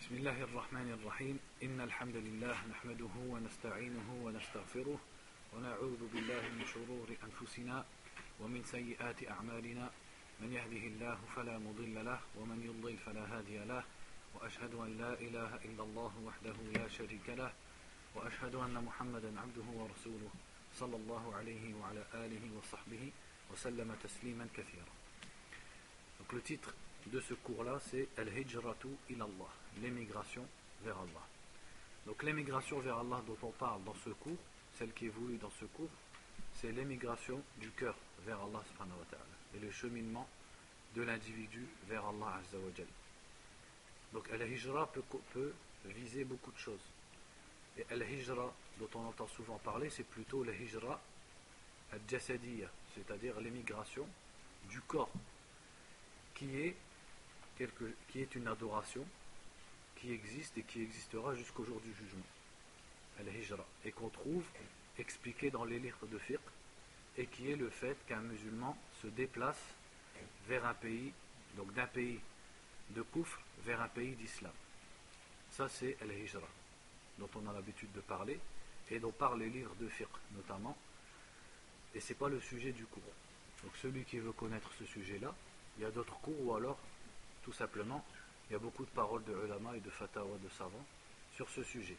بسم الله الرحمن الرحيم إن الحمد لله نحمده ونستعينه ونستغفره ونعوذ بالله من شرور أنفسنا ومن سيئات أعمالنا من يهده الله فلا مضل له ومن يضلل فلا هادي له وأشهد أن لا إله إلا الله وحده لا شريك له وأشهد أن محمدا عبده ورسوله صلى الله عليه وعلى آله وصحبه وسلم تسليما كثيرا. Donc le titre de ce cours-là, c'est Al-Hijratu ilallah, l'émigration vers Allah. Donc l'émigration vers Allah dont on parle dans ce cours, celle qui est voulue dans ce cours, c'est l'émigration du cœur vers Allah subhanahu wa ta'ala et le cheminement de l'individu vers Allah azza wa jal. Donc Al-Hijra peut viser beaucoup de choses. Et Al-Hijra dont on entend souvent parler, c'est plutôt la Hijra al-Jasadiyya, c'est-à-dire l'émigration du corps, qui est une adoration qui existe et qui existera jusqu'au jour du jugement, al-hijra, et qu'on trouve expliqué dans les livres de fiqh, et qui est le fait qu'un musulman se déplace vers un pays, donc d'un pays de koufr vers un pays d'islam. Ça c'est al-hijra, dont on a l'habitude de parler, et dont parlent les livres de fiqh notamment, et c'est pas le sujet du cours. Donc celui qui veut connaître ce sujet-là, il y a d'autres cours, ou alors, tout simplement, il y a beaucoup de paroles de ulama et de fatawa de savants sur ce sujet.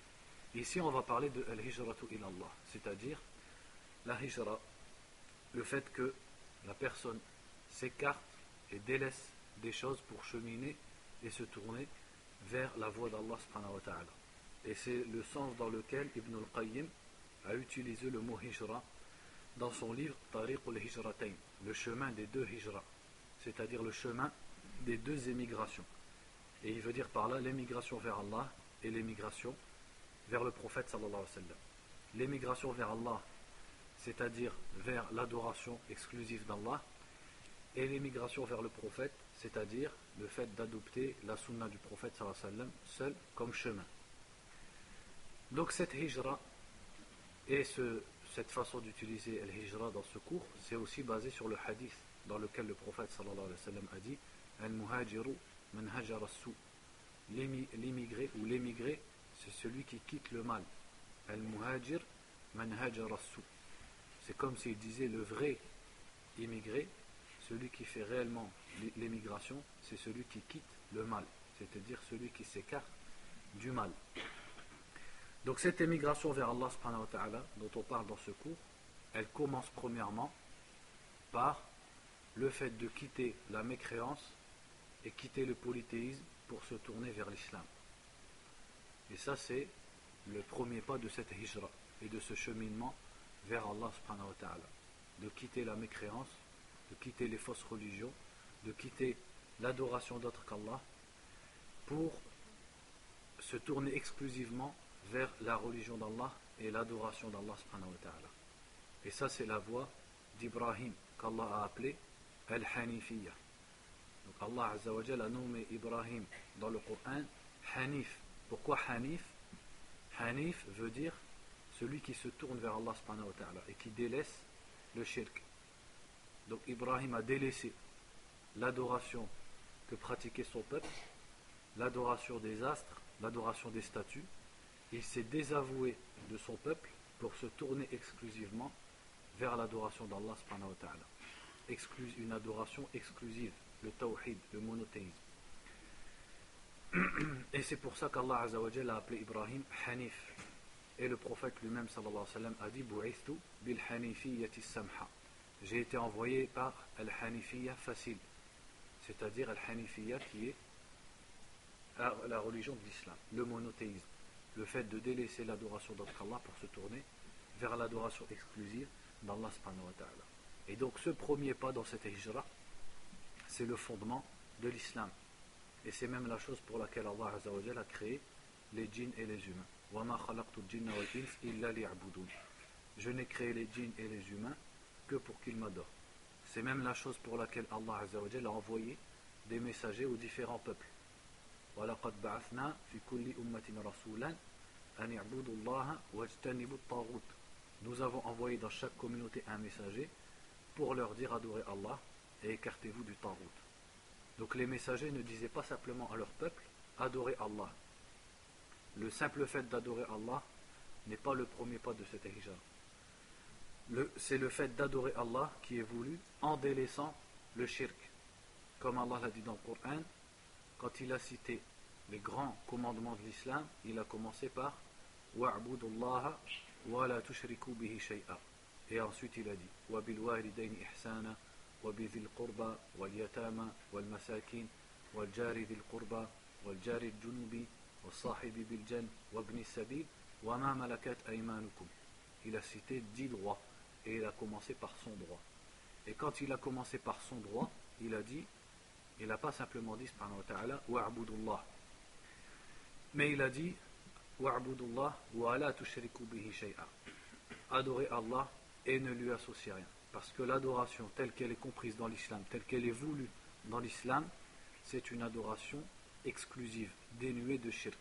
Ici, on va parler de al-hijratu ilallah, c'est-à-dire la hijra, le fait que la personne s'écarte et délaisse des choses pour cheminer et se tourner vers la voie d'Allah subhanahu wa ta'ala. Et c'est le sens dans lequel Ibn al-Qayyim a utilisé le mot hijra dans son livre Tariq al-Hijratayn, le chemin des deux hijras, c'est-à-dire le chemin des deux émigrations. Et il veut dire par là l'émigration vers Allah et l'émigration vers le prophète sallallahu alayhi wa sallam. L'émigration vers Allah, c'est-à-dire vers l'adoration exclusive d'Allah, et l'émigration vers le prophète, c'est-à-dire le fait d'adopter la sunna du prophète sallallahu alayhi wa sallam seul comme chemin. Donc cette hijra et cette façon d'utiliser al-hijra dans ce cours, c'est aussi basé sur le hadith dans lequel le prophète sallallahu alayhi wa sallam a dit Al-muhajiru man hajara as-su. L'immigré ou l'émigré, c'est celui qui quitte le mal. Al-muhajir man hajara as-su. C'est comme s'il disait le vrai immigré, celui qui fait réellement l'émigration, c'est celui qui quitte le mal, c'est-à-dire celui qui s'écarte du mal. Donc cette émigration vers Allah subhanahu wa ta'ala dont on parle dans ce cours, elle commence premièrement par le fait de quitter la mécréance et quitter le polythéisme pour se tourner vers l'islam. Et ça c'est le premier pas de cette hijra et de ce cheminement vers Allah subhanahu wa ta'ala, de quitter la mécréance, de quitter les fausses religions, de quitter l'adoration d'autres qu'Allah pour se tourner exclusivement vers la religion d'Allah et l'adoration d'Allah subhanahu wa ta'ala. Et ça c'est la voie d'Ibrahim qu'Allah a appelé Al-Hanifiyya. Donc Allah Azza wa Jalla a nommé Ibrahim dans le Coran Hanif. Pourquoi Hanif? Hanif veut dire celui qui se tourne vers Allah subhanahu wa ta'ala et qui délaisse le shirk. Donc Ibrahim a délaissé l'adoration que pratiquait son peuple, l'adoration des astres, l'adoration des statues. Il s'est désavoué de son peuple pour se tourner exclusivement vers l'adoration d'Allah subhanahu wa ta'ala. Une adoration exclusive, le tawhid, le monothéisme. Et c'est pour ça qu'Allah Azza wa Jalla a appelé Ibrahim Hanif. Et le prophète lui-même sallallahu alayhi wa sallam a dit Bu'ithtu bil hanifiyyati samha. J'ai été envoyé par al-hanifiyya facile, c'est-à-dire al-hanifiyya qui est la religion de l'islam, le monothéisme, le fait de délaisser l'adoration d'autre qu'Allah pour se tourner vers l'adoration exclusive d'Allah subhanahu wa ta'ala. Et donc ce premier pas dans cette hijra, c'est le fondement de l'islam. Et c'est même la chose pour laquelle Allah Azza wa Jalla a créé les djinns et les humains. وَمَا خَلَقْتُ الْجِنَّ وَالْإِنسَ إِلَّا لِيَعْبُدُونِ. Je n'ai créé les djinns et les humains que pour qu'ils m'adorent. C'est même la chose pour laquelle Allah Azza wa Jalla a envoyé des messagers aux différents peuples. وَلَقَدْ بَعَثْنَا فِي كُلِّ أُمَّةٍ رَسُولًا أَنِ اعْبُدُوا اللَّهَ وَاجْتَنِبُوا الطَّاغُوتَ. Nous avons envoyé dans chaque communauté un messager pour leur dire adorez Allah et écartez-vous du tarout. Donc les messagers ne disaient pas simplement à leur peuple adorez Allah, le simple fait d'adorer Allah n'est pas le premier pas de cette hijra. C'est le fait d'adorer Allah qui est voulu en délaissant le shirk. Comme Allah l'a dit dans le Coran, quand il a cité les grands commandements de l'islam, il a commencé par wa'budullaha wa la tushriku bihi shay'a. Et ensuite il a dit wa bil walidayni ihsana wa bi dhil qurba wal yatama wal masakin wal jari dhil qurba wal jari al junubi wal sahibi bil jan wa ibn sabil wa ma malakat aymanukum. Il a cité 10 droits et il a commencé par son droit. Et quand il a commencé par son droit, il a dit, il n'a pas simplement dit subhanahu wa ta'ala wa'budullah, mais il a dit wa'budullah wa la tushriku bihi shay'a. Adorez Allah et ne lui associez rien. Parce que l'adoration telle qu'elle est comprise dans l'islam, telle qu'elle est voulue dans l'islam, c'est une adoration exclusive, dénuée de shirk.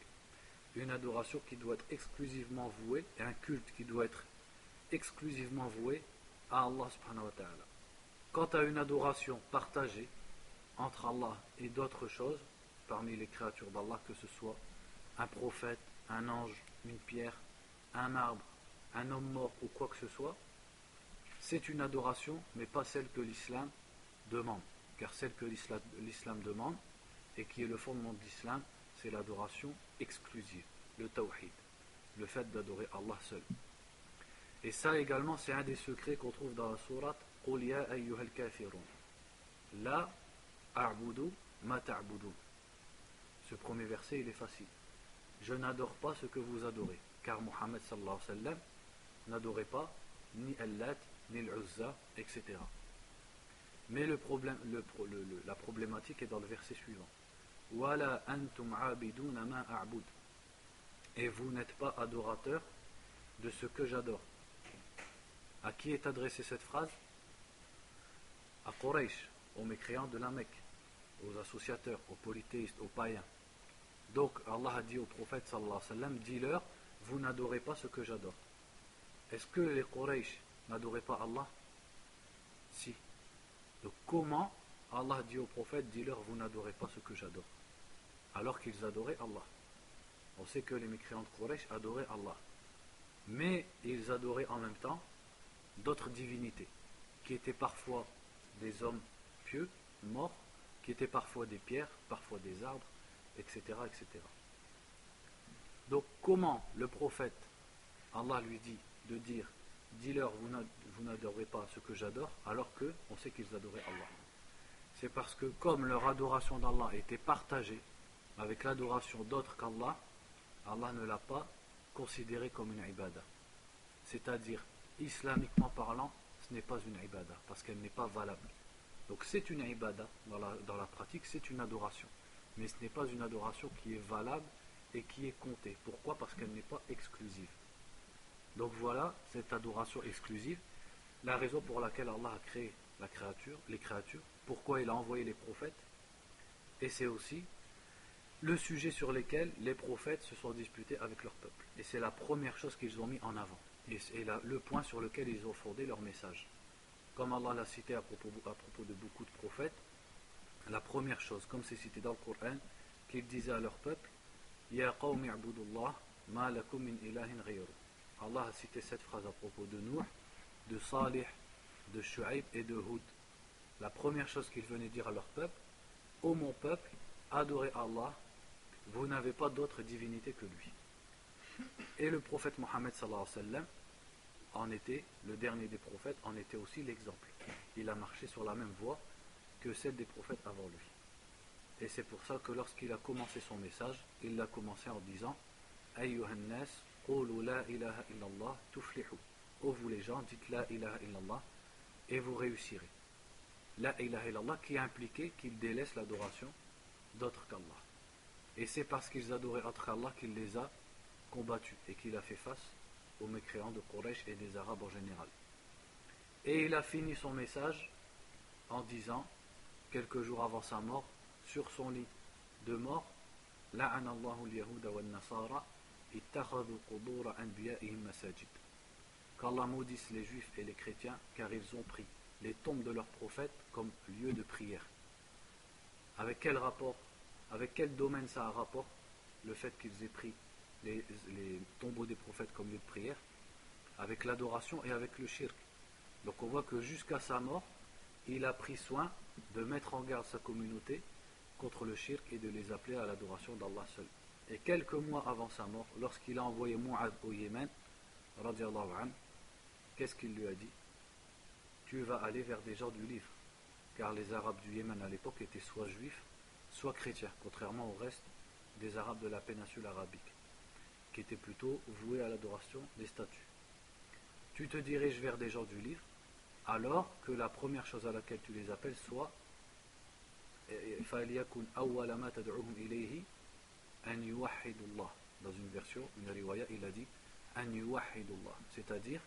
Une adoration qui doit être exclusivement vouée, et un culte qui doit être exclusivement voué à Allah subhanahu wa ta'ala. Quant à une adoration partagée entre Allah et d'autres choses, parmi les créatures d'Allah, que ce soit un prophète, un ange, une pierre, un arbre, un homme mort ou quoi que ce soit, c'est une adoration, mais pas celle que l'islam demande. Car celle que l'islam demande, et qui est le fondement de l'islam, c'est l'adoration exclusive, le tawhid, le fait d'adorer Allah seul. Et ça également, c'est un des secrets qu'on trouve dans la sourate Qul ya ayyuhal kafirun la a'budu ma ta'budun. Ce premier verset, il est facile. Je n'adore pas ce que vous adorez, car Muhammad sallallahu alayhi wa sallam n'adorait pas ni Allat, ni l'Uzza, etc. Mais la problématique est dans le verset suivant. Wala antum abiduna ma a'bud. Et vous n'êtes pas adorateurs de ce que j'adore. À qui est adressée cette phrase? À Quraysh, aux mécréants de la Mecque, aux associateurs, aux polythéistes, aux païens. Donc Allah a dit au prophète sallallahu alayhi wa sallam, dis-leur, vous n'adorez pas ce que j'adore. Est-ce que les Quraysh n'adoraient pas Allah? Si. Donc comment Allah dit au prophète, dis-leur, vous n'adorez pas ce que j'adore, alors qu'ils adoraient Allah? On sait que les mécréants de Quraysh adoraient Allah, mais ils adoraient en même temps d'autres divinités, qui étaient parfois des hommes pieux, morts, qui étaient parfois des pierres, parfois des arbres, etc. etc. Donc comment le prophète, Allah lui dit de dire, dis-leur, vous n'adorez pas ce que j'adore, alors que on sait qu'ils adoraient Allah? C'est parce que comme leur adoration d'Allah était partagée avec l'adoration d'autres qu'Allah, Allah ne l'a pas considérée comme une ibada. C'est-à-dire, islamiquement parlant, ce n'est pas une ibada, parce qu'elle n'est pas valable. Donc c'est une ibada, dans la pratique, c'est une adoration. Mais ce n'est pas une adoration qui est valable et qui est comptée. Pourquoi? Parce qu'elle n'est pas exclusive. Donc voilà, cette adoration exclusive, la raison pour laquelle Allah a créé les créatures, pourquoi il a envoyé les prophètes, et c'est aussi le sujet sur lequel les prophètes se sont disputés avec leur peuple. Et c'est la première chose qu'ils ont mis en avant. Et c'est le point sur lequel ils ont fondé leur message. Comme Allah l'a cité à propos de beaucoup de prophètes, la première chose, comme c'est cité dans le Coran, qu'ils disaient à leur peuple, Ya qawmi abudullah ma lakum min ilahin ghayru. Allah a cité cette phrase à propos de Nuh, de Salih, de Shu'aib et de Hud. La première chose qu'ils venaient dire à leur peuple, ô mon peuple, adorez Allah, vous n'avez pas d'autre divinité que lui. Et le prophète Mohammed sallallahu alayhi wa sallam en était, le dernier des prophètes, en était aussi l'exemple. Il a marché sur la même voie que celle des prophètes avant lui. Et c'est pour ça que lorsqu'il a commencé son message, il l'a commencé en disant Ayyuhan nas, qulu la ilaha illallah tuflihu. Ô vous les gens, dites la ilaha illallah et vous réussirez. La ilaha illallah qui a impliqué qu'ils délaissent l'adoration d'autres qu'Allah. Et c'est parce qu'ils adoraient autre qu'Allah qu'il les a combattus et qu'il a fait face aux mécréants de Quraysh et des Arabes en général. Et il a fini son message en disant, quelques jours avant sa mort, sur son lit de mort, La'ana Allahu al-Yahuda wal-Nasara ittakhadhu qubura anbiya'ihim masajid. Qu'Allah maudisse les juifs et les chrétiens car ils ont pris les tombes de leurs prophètes comme lieu de prière. Avec quel rapport, avec quel domaine ça a rapport, le fait qu'ils aient pris les tombeaux des prophètes comme lieu de prière, avec l'adoration et avec le shirk. Donc on voit que jusqu'à sa mort, il a pris soin de mettre en garde sa communauté contre le shirk et de les appeler à l'adoration d'Allah seul. Et quelques mois avant sa mort, lorsqu'il a envoyé Mu'adh au Yémen, radiallahu anhu, qu'est-ce qu'il lui a dit? Tu vas aller vers des gens du livre, car les Arabes du Yémen à l'époque étaient soit juifs, soit chrétiens, contrairement au reste des Arabes de la péninsule arabique, qui étaient plutôt voués à l'adoration des statues. Tu te diriges vers des gens du livre, alors que la première chose à laquelle tu les appelles soit فَلْيَكُنْ أَوَّلَ مَا تَدْعُوهُمْ إِلَيْهِ أَنْ يُوَحِّدُوا اللَّهِ. Dans une version, une riwaya, il a dit أَنْ يُوَحِّدُوا اللَّهِ, c'est-à-dire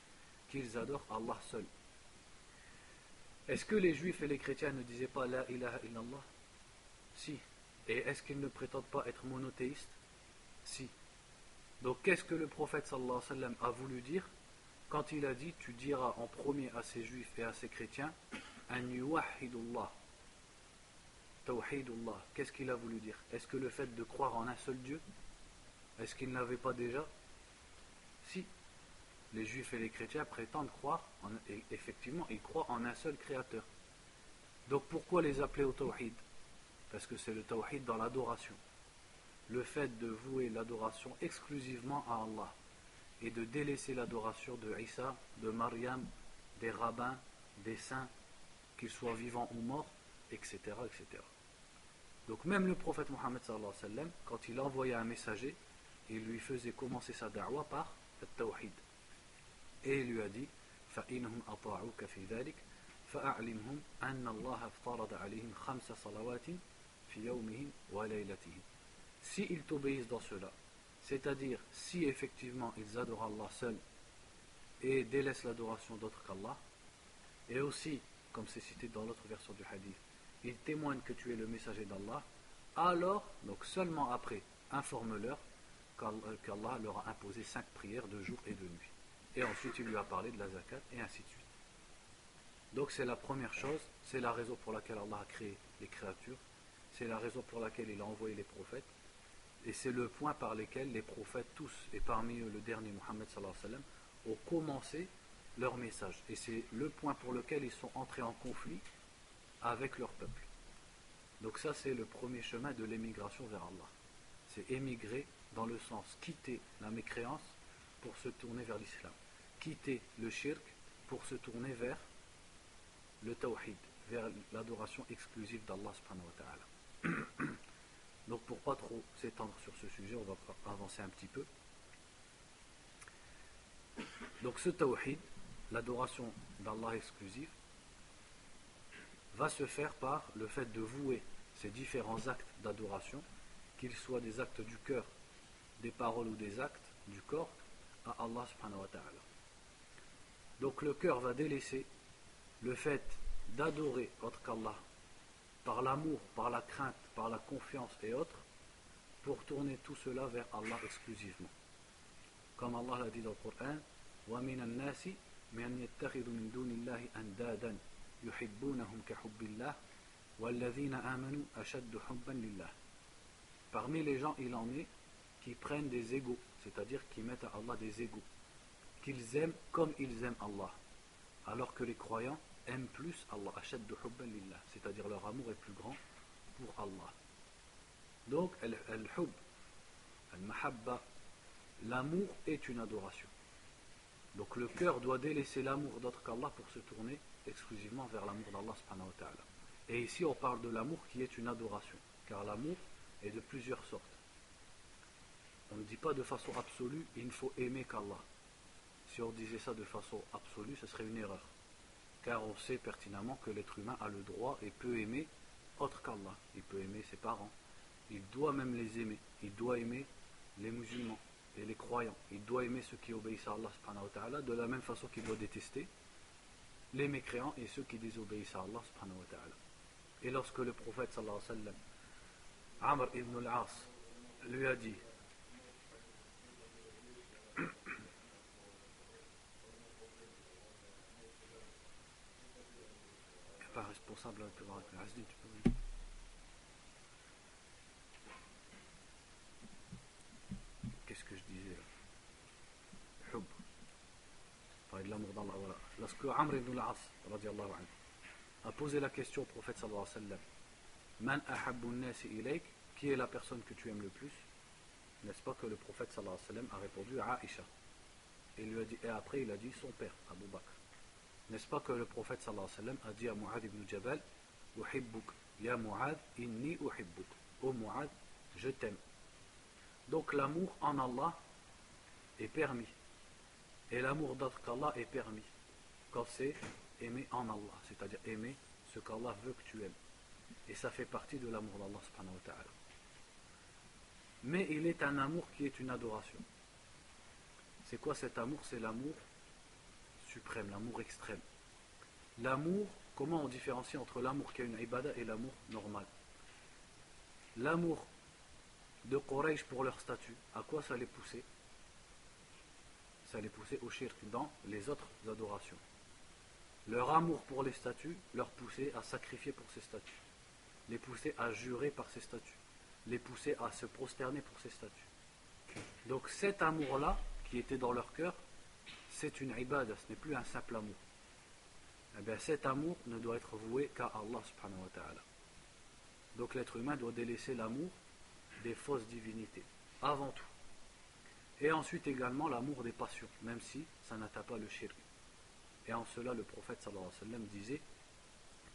qu'ils adorent Allah seul. Est-ce que les juifs et les chrétiens ne disaient pas La ilaha illallah? Si. Et est-ce qu'ils ne prétendent pas être monothéistes? Si. Donc qu'est-ce que le prophète sallallahu alayhi wa sallam a voulu dire quand il a dit tu diras en premier à ces juifs et à ces chrétiens an yuwahhidullah, tawhidullah? Qu'est-ce qu'il a voulu dire? Est-ce que le fait de croire en un seul Dieu, est-ce qu'il n'avait pas déjà? Si. Les juifs et les chrétiens prétendent croire et effectivement ils croient en un seul créateur. Donc pourquoi les appeler au tawhid? Parce que c'est le tawhid dans l'adoration, le fait de vouer l'adoration exclusivement à Allah et de délaisser l'adoration de Isa, de Maryam, des rabbins, des saints, qu'ils soient vivants ou morts, etc., etc. Donc même le prophète Mohammed sallallahu alayhi wa sallam, quand il envoyait un messager, il lui faisait commencer sa da'wa par le tawhid. Et il lui a dit فَإِنْهُمْ أَطَاعُوكَ فِي ذَلِكَ فَأَعْلِمْهُمْ أَنَّ اللَّهَ افْتَرَضَ عَلَيْهِمْ 5 صَلَوَاتٍ فِي يَوْمِهِمْ وَلَيْلَتِهِمْ. Si ils t'obéissent dans cela, c'est-à-dire si effectivement ils adorent Allah seul et délaissent l'adoration d'autres qu'Allah, et aussi, comme c'est cité dans l'autre version du hadith, ils témoignent que tu es le messager d'Allah, alors, donc seulement après, informe-leur qu'Allah leur a imposé 5 prières de jour et de nuit. Et ensuite il lui a parlé de la zakat et ainsi de suite. Donc c'est la première chose, c'est la raison pour laquelle Allah a créé les créatures, c'est la raison pour laquelle il a envoyé les prophètes, et c'est le point par lequel les prophètes tous, et parmi eux le dernier Mohammed sallallahu alayhi wa sallam, ont commencé leur message. Et c'est le point pour lequel ils sont entrés en conflit avec leur peuple. Donc ça c'est le premier chemin de l'émigration vers Allah. C'est émigrer dans le sens quitter la mécréance pour se tourner vers l'islam. Quitter le shirk pour se tourner vers le tawhid, vers l'adoration exclusive d'Allah subhanahu wa ta'ala. Donc pour pas trop s'étendre sur ce sujet, on va avancer un petit peu. Donc ce tawhid, l'adoration d'Allah exclusive, va se faire par le fait de vouer ces différents actes d'adoration, qu'ils soient des actes du cœur, des paroles ou des actes du corps, à Allah subhanahu wa ta'ala. Donc le cœur va délaisser le fait d'adorer autre qu'Allah par l'amour, par la crainte, par la confiance et autres, pour tourner tout cela vers Allah exclusivement. Comme Allah l'a dit dans le Coran, وَمِنَ النَّاسِ مَنْ يَتَّخِذُ مِنْ دُونِ اللَّهِ أَنْدَادًا يُحِبُّونَهُمْ كَحُبِّ اللَّهِ وَالَّذِينَ آمَنُوا أَشَدُّ حُبًّا لِلَّهِ. Parmi les gens, il en est qui prennent des égaux, c'est-à-dire qui mettent à Allah des égaux, qu'ils aiment comme ils aiment Allah, alors que les croyants aiment plus Allah, ashaddu hubban lillah, c'est-à-dire leur amour est plus grand pour Allah. Donc, al-hub, al-mahabba, l'amour est une adoration. Donc le cœur doit délaisser l'amour d'autre qu'Allah pour se tourner exclusivement vers l'amour d'Allah subhanahu wa ta'ala. Et ici on parle de l'amour qui est une adoration, car l'amour est de plusieurs sortes. On ne dit pas de façon absolue il ne faut aimer qu'Allah. Si on disait ça de façon absolue, ce serait une erreur. Car on sait pertinemment que l'être humain a le droit et peut aimer autre qu'Allah. Il peut aimer ses parents, il doit même les aimer, il doit aimer les musulmans et les croyants, il doit aimer ceux qui obéissent à Allah subhanahu wa ta'ala, de la même façon qu'il doit détester les mécréants et ceux qui désobéissent à Allah subhanahu wa ta'ala. Et lorsque le prophète sallallahu alayhi wa sallam, Amr ibn al-As, lui a dit pas responsable avec le Azdi, tu peux. Qu'est-ce que je dis? Parce que Amr ibn al-As radiallahu anhu, a posé la question au prophète sallallahu alayhi wa sallam, Man ahabbu nasi ilayk, qui est la personne que tu aimes le plus? N'est-ce pas que le prophète sallallahu alayhi wa sallam a répondu à Aïcha. Et après il a dit son père, Abu Bakr. N'est-ce pas que le prophète sallallahu alayhi wa sallam a dit à Mu'adh ibn Jabal, Uhibbuk, ya Mu'adh, inni uhibbuk. Oh Mu'adh, je t'aime. Donc l'amour en Allah est permis. Et l'amour d'autre qu'Allah est permis. Quand c'est aimer en Allah, c'est-à-dire aimer ce qu'Allah veut que tu aimes. Et ça fait partie de l'amour d'Allah subhanahu wa ta'ala. Mais il est un amour qui est une adoration. C'est quoi cet amour? C'est l'amour suprême, l'amour extrême. L'amour, comment on différencie entre l'amour qui a une ibada et l'amour normal? L'amour de Quraysh pour leur statut, à quoi ça les poussait? Ça les poussait au shirk dans les autres adorations. Leur amour pour les statues leur poussait à sacrifier pour ces statues, les poussait à jurer par ces statues, les poussait à se prosterner pour ces statues. Donc cet amour-là, qui était dans leur cœur, c'est une ibada, ce n'est plus un simple amour. Eh bien cet amour ne doit être voué qu'à Allah subhanahu wa ta'ala. Donc l'être humain doit délaisser l'amour des fausses divinités, avant tout. Et ensuite également l'amour des passions, même si ça n'atteint pas le shirk. Et en cela le prophète sallallahu alayhi wa sallam disait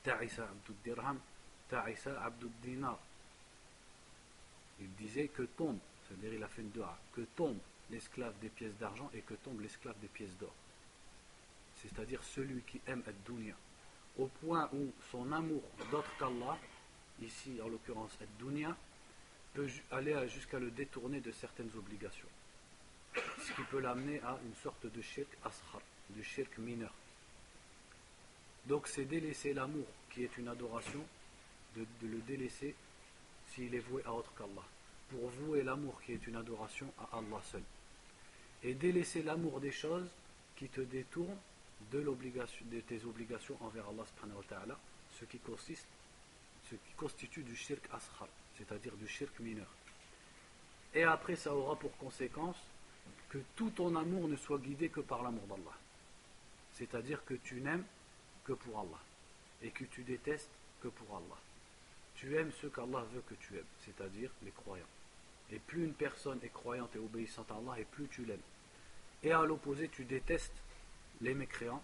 Ta'isa abdud dirham, ta'isa abdud dinar. Il disait que tombe, c'est-à-dire il a fait une dua, que tombe l'esclave des pièces d'argent et que tombe l'esclave des pièces d'or. C'est-à-dire celui qui aime ad-dunya, au point où son amour d'autre qu'Allah, ici en l'occurrence ad-dunya, peut aller jusqu'à le détourner de certaines obligations. Ce qui peut l'amener à une sorte de shirk ashar, de shirk mineur. Donc c'est délaisser l'amour qui est une adoration, de le délaisser s'il est voué à autre qu'Allah, pour vouer l'amour qui est une adoration à Allah seul. Et délaisser l'amour des choses qui te détournent de tes obligations envers Allah subhanahu wa ta'ala, ce qui constitue du shirk ashar, c'est-à-dire du shirk mineur. Et après ça aura pour conséquence que tout ton amour ne soit guidé que par l'amour d'Allah. C'est-à-dire que tu n'aimes que pour Allah et que tu détestes que pour Allah. Tu aimes ce qu'Allah veut que tu aimes, c'est-à-dire les croyants. Et plus une personne est croyante et obéissante à Allah, et plus tu l'aimes. Et à l'opposé, tu détestes les mécréants,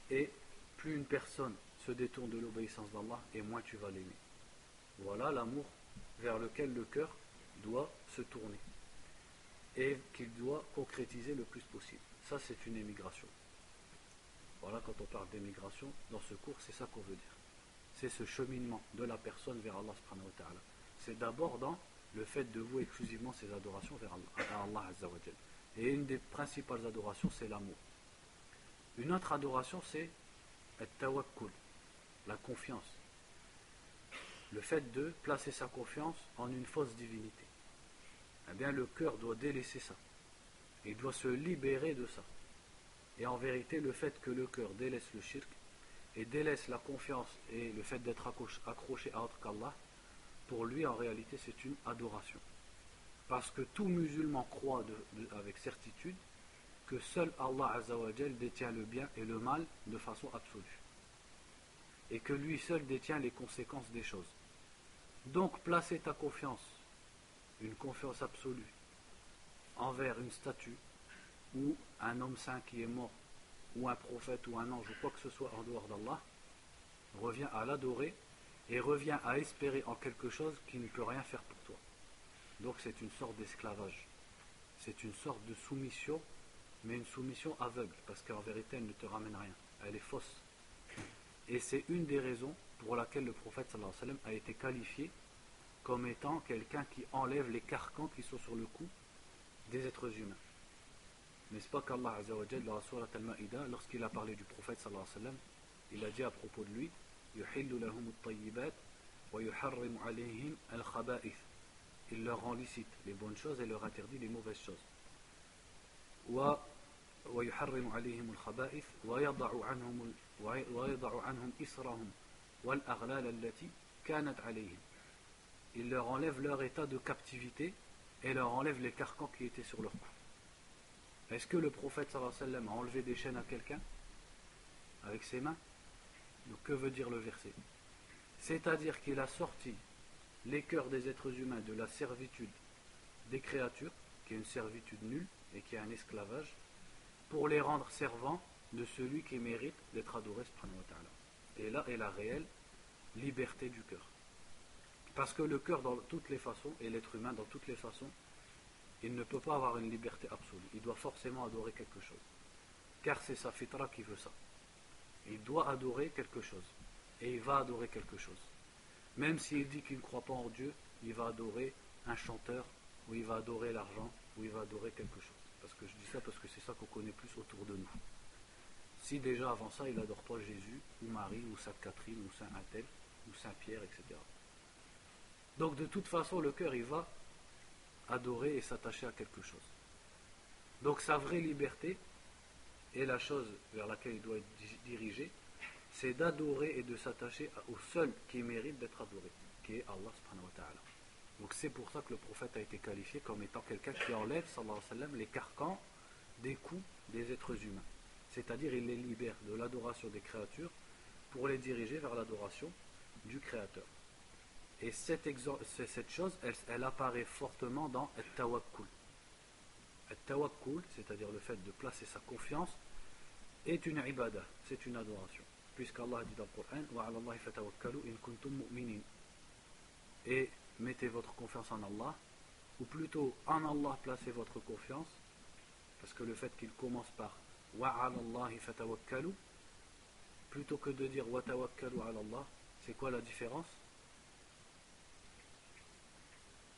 et plus une personne se détourne de l'obéissance d'Allah, et moins tu vas l'aimer. Voilà l'amour vers lequel le cœur doit se tourner et qu'il doit concrétiser le plus possible. Ça, c'est une émigration. Voilà, quand on parle d'émigration, dans ce cours, c'est ça qu'on veut dire. C'est ce cheminement de la personne vers Allah subhanahu wa ta'ala. C'est d'abord dans le fait de vouer exclusivement ses adorations vers Allah azza wa jal. Et une des principales adorations, c'est l'amour. Une autre adoration, c'est at-tawakkul, la confiance. Le fait de placer sa confiance en une fausse divinité. Eh bien, le cœur doit délaisser ça. Il doit se libérer de ça. Et en vérité, le fait que le cœur délaisse le shirk et délaisse la confiance et le fait d'être accroché à autre qu'Allah, pour lui, en réalité, c'est une adoration. Parce que tout musulman croit avec certitude que seul Allah Azza wa Jal détient le bien et le mal de façon absolue. Et que lui seul détient les conséquences des choses. Donc, placer ta confiance, une confiance absolue, envers une statue, ou un homme saint qui est mort, ou un prophète, ou un ange, ou quoi que ce soit en dehors d'Allah, revient à l'adorer et revient à espérer en quelque chose qui ne peut rien faire pour toi. Donc c'est une sorte d'esclavage. C'est une sorte de soumission, mais une soumission aveugle, parce qu'en vérité elle ne te ramène rien. Elle est fausse. Et c'est une des raisons pour laquelle le prophète sallallahu alayhi wa sallam a été qualifié comme étant quelqu'un qui enlève les carcans qui sont sur le cou des êtres humains. N'est-ce pas qu'Allah Azza wa Jalla dans la sourate Al-Ma'ida, lorsqu'il a parlé du prophète sallallahu alayhi wa sallam, il a dit à propos de lui, yuhillu lahum at-tayyibat wa yuharrimu alayhim al-khaba'ith. Il leur rend licite les bonnes choses et leur interdit les mauvaises choses. Wa yuharrimu alayhim al-khaba'ith wa yada'u anhum israhum wal aghlal allati kanat alayhim. Il leur enlève leur état de captivité et leur enlève les carcans qui étaient sur leur cou. Est-ce que le prophète sallallahu alayhi wa sallam a enlevé des chaînes à quelqu'un? avec ses mains. Donc que veut dire le verset? C'est-à-dire qu'il a sorti les cœurs des êtres humains de la servitude des créatures, qui est une servitude nulle et qui est un esclavage, pour les rendre servants de celui qui mérite d'être adoré subhanahu wa ta'ala. Et là est la réelle liberté du cœur. Parce que le cœur dans toutes les façons, et l'être humain dans toutes les façons, il ne peut pas avoir une liberté absolue. Il doit forcément adorer quelque chose. Car c'est sa fitra qui veut ça. Il doit adorer quelque chose. Et il va adorer quelque chose. Même s'il dit qu'il ne croit pas en Dieu, il va adorer un chanteur, ou il va adorer l'argent, ou il va adorer quelque chose. Parce que je dis ça parce que c'est ça qu'on connaît plus autour de nous. Si déjà avant ça, il n'adore pas Jésus, ou Marie, ou Sainte Catherine, ou Saint Athel, ou Saint Pierre, etc. Donc de toute façon, le cœur, il va adorer et s'attacher à quelque chose. Donc sa vraie liberté, et la chose vers laquelle il doit être dirigé, c'est d'adorer et de s'attacher au seul qui mérite d'être adoré, qui est Allah subhanahu wa ta'ala. Donc c'est pour ça que le prophète a été qualifié comme étant quelqu'un qui enlève, sallallahu alayhi wa sallam, les carcans des coups des êtres humains. C'est-à-dire il les libère de l'adoration des créatures pour les diriger vers l'adoration du Créateur. Et cette chose, elle apparaît fortement dans At-Tawakkul. At-Tawakkul, c'est-à-dire le fait de placer sa confiance, est une ibadah, c'est une adoration. Puisqu'Allah dit dans le Coran « Wa 'ala Allahi fatawakkalu in kuntum mu'minin » et mettez votre confiance en Allah, ou plutôt en Allah placez votre confiance, parce que le fait qu'il commence par « Wa 'ala Allahi fatawakkalu » plutôt que de dire « Wa tawakkalu 'ala Allah », c'est quoi la différence?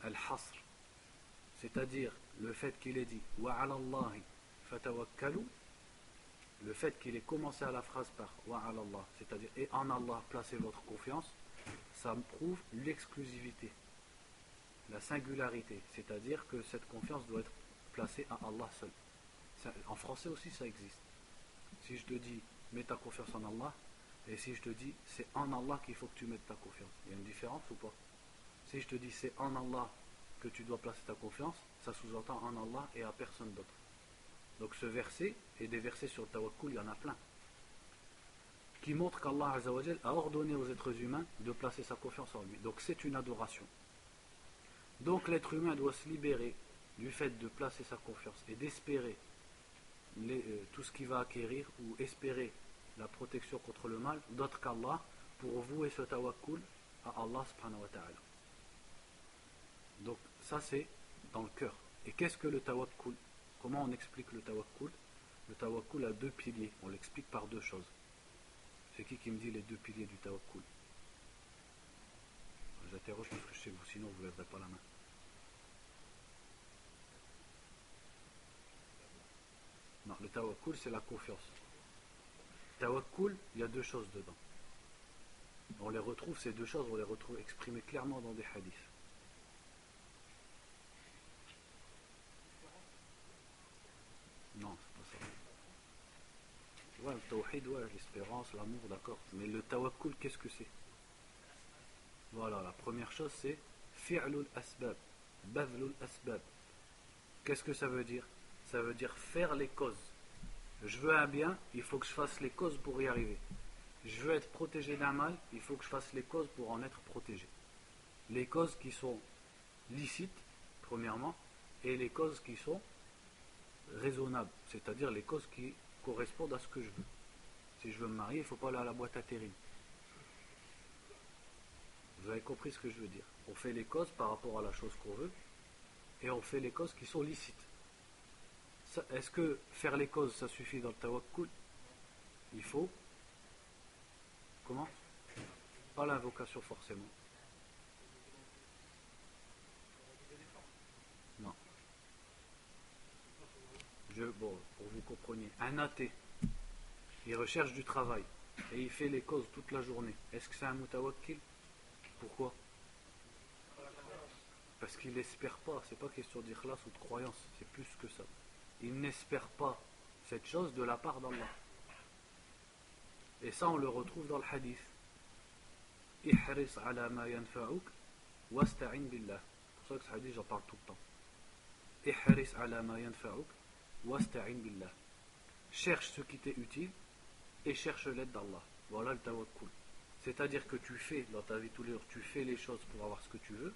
Al-Hasr, c'est-à-dire le fait qu'il ait dit Wa 'ala Allahi fatawakkalu, le fait qu'il ait commencé à la phrase par Wa 'ala Allah, c'est-à-dire et en Allah placez votre confiance, ça prouve l'exclusivité, la singularité, c'est-à-dire que cette confiance doit être placée à Allah seul. En français aussi ça existe. Si je te dis mets ta confiance en Allah, et si je te dis c'est en Allah qu'il faut que tu mettes ta confiance, il y a une différence ou pas? Si je te dis c'est en Allah que tu dois placer ta confiance, ça sous-entend en Allah et à personne d'autre. Donc ce verset, et des versets sur le tawakkul, il y en a plein, qui montrent qu'Allah Azza wa Jal a ordonné aux êtres humains de placer sa confiance en lui. Donc c'est une adoration. Donc l'être humain doit se libérer du fait de placer sa confiance et d'espérer tout ce qu'il va acquérir ou espérer la protection contre le mal d'autre qu'Allah pour vouer ce tawakkul à Allah subhanahu wa ta'ala. Donc ça c'est dans le cœur. Et qu'est-ce que le tawakkul? Comment on explique le tawakkul? Le tawakkul a deux piliers. On l'explique par deux choses. C'est qui me dit les deux piliers du tawakkul? J'interroge parce que je sais que vous, sinon vous ne lèverez pas la main. Non, le tawakkul c'est la confiance. Tawakkul, il y a deux choses dedans. On les retrouve, ces deux choses, on les retrouve exprimées clairement dans des hadiths. Non, c'est pas ça. Ouais, le tawhid, ouais, l'espérance, l'amour, d'accord. Mais le tawakkul, qu'est-ce que c'est? Voilà, la première chose c'est fi'lul asbab, badlul asbab. Qu'est-ce que ça veut dire? Ça veut dire faire les causes. Je veux un bien, il faut que je fasse les causes pour y arriver. Je veux être protégé d'un mal, il faut que je fasse les causes pour en être protégé. Les causes qui sont licites, premièrement, et les causes qui sont raisonnables, c'est-à-dire les causes qui correspondent à ce que je veux. Si je veux me marier, il ne faut pas aller à la boîte à terrine. Vous avez compris ce que je veux dire? On fait les causes par rapport à la chose qu'on veut, et on fait les causes qui sont licites. Est-ce que faire les causes, ça suffit dans le tawakkul? Il faut... Comment? Pas l'invocation forcément. Non. Bon, pour que vous compreniez, un athée, il recherche du travail, et il fait les causes toute la journée. Est-ce que c'est un mutawakkil? Pourquoi? Parce qu'il n'espère pas, c'est pas question d'ikhlas ou de croyance, c'est plus que ça. Il n'espère pas cette chose de la part d'Allah. Et ça on le retrouve dans le hadith. Ihris ala ma yanfa'uk wasta'in billah. C'est pour ça que ce hadith j'en parle tout le temps. Ihris ala ma yanfa'uk wasta'in billah. Cherche ce qui t'est utile et cherche l'aide d'Allah. Voilà le tawakkul. C'est-à-dire que tu fais, dans ta vie tous les jours, tu fais les choses pour avoir ce que tu veux,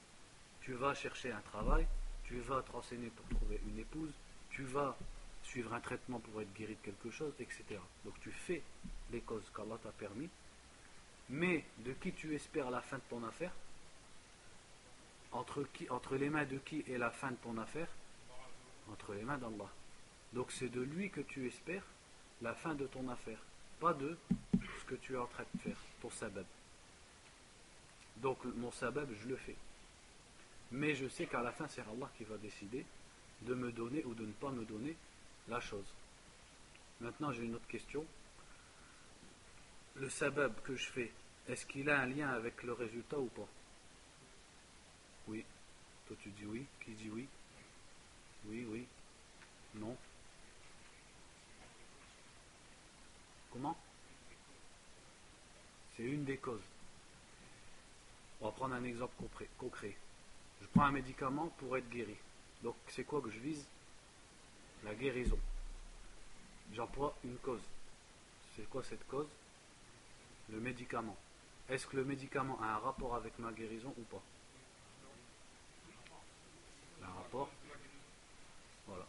tu vas chercher un travail, tu vas te renseigner pour trouver une épouse, tu vas suivre un traitement pour être guéri de quelque chose, etc. Donc tu fais les causes qu'Allah t'a permis, mais de qui tu espères la fin de ton affaire? Entre les mains de qui est la fin de ton affaire? Entre les mains d'Allah. Donc c'est de lui que tu espères la fin de ton affaire, pas de ce que tu es en train de faire, ton sabab. Donc mon sabab, je le fais. Mais je sais qu'à la fin, c'est Allah qui va décider de me donner ou de ne pas me donner la chose. Maintenant, j'ai une autre question. Le sabab que je fais, est-ce qu'il a un lien avec le résultat ou pas? Oui. Toi, tu dis oui. Qui dit oui? Oui, oui. Non. Comment? C'est une des causes. On va prendre un exemple concret. Je prends un médicament pour être guéri. Donc, c'est quoi que je vise? La guérison. J'emploie une cause. C'est quoi cette cause? Le médicament. Est-ce que le médicament a un rapport avec ma guérison ou pas? Un rapport. Voilà.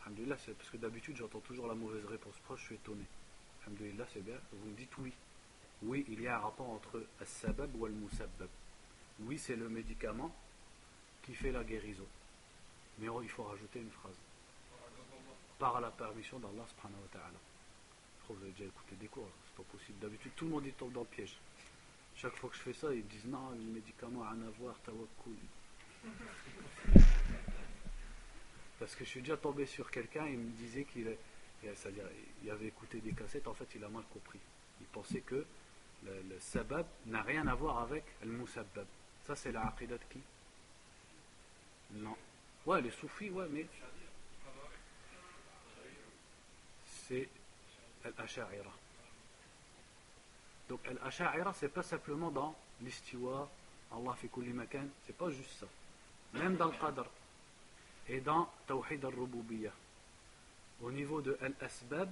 Alhamdulillah, c'est parce que d'habitude j'entends toujours la mauvaise réponse. Pourquoi je suis étonné? Alhamdulillah, c'est bien. Vous me dites oui. Oui, il y a un rapport entre as-sabab ou al-musabbab. Oui, c'est le médicament qui fait la guérison. Mais il faut rajouter une phrase. Par la permission d'Allah subhanahu wa ta'ala. Je crois que vous avez déjà écouté des cours, c'est pas possible. D'habitude, tout le monde tombe dans le piège. Chaque fois que je fais ça, ils disent non, le médicament a rien à voir, tawakkul. Parce que je suis déjà tombé sur quelqu'un, il me disait c'est-à-dire, il avait écouté des cassettes, en fait, il a mal compris. Il pensait que le sabab n'a rien à voir avec le musabbab. Ça, c'est la aqidah de qui? Non. Ouais, les soufis, ouais, mais c'est al-asha'ira. Donc al-asha'ira, c'est pas simplement dans l'istiwa, Allah fi kulli makan, c'est pas juste ça. Même dans le qadr et dans tawhid al-rububiyyah. Au niveau de al-asbab,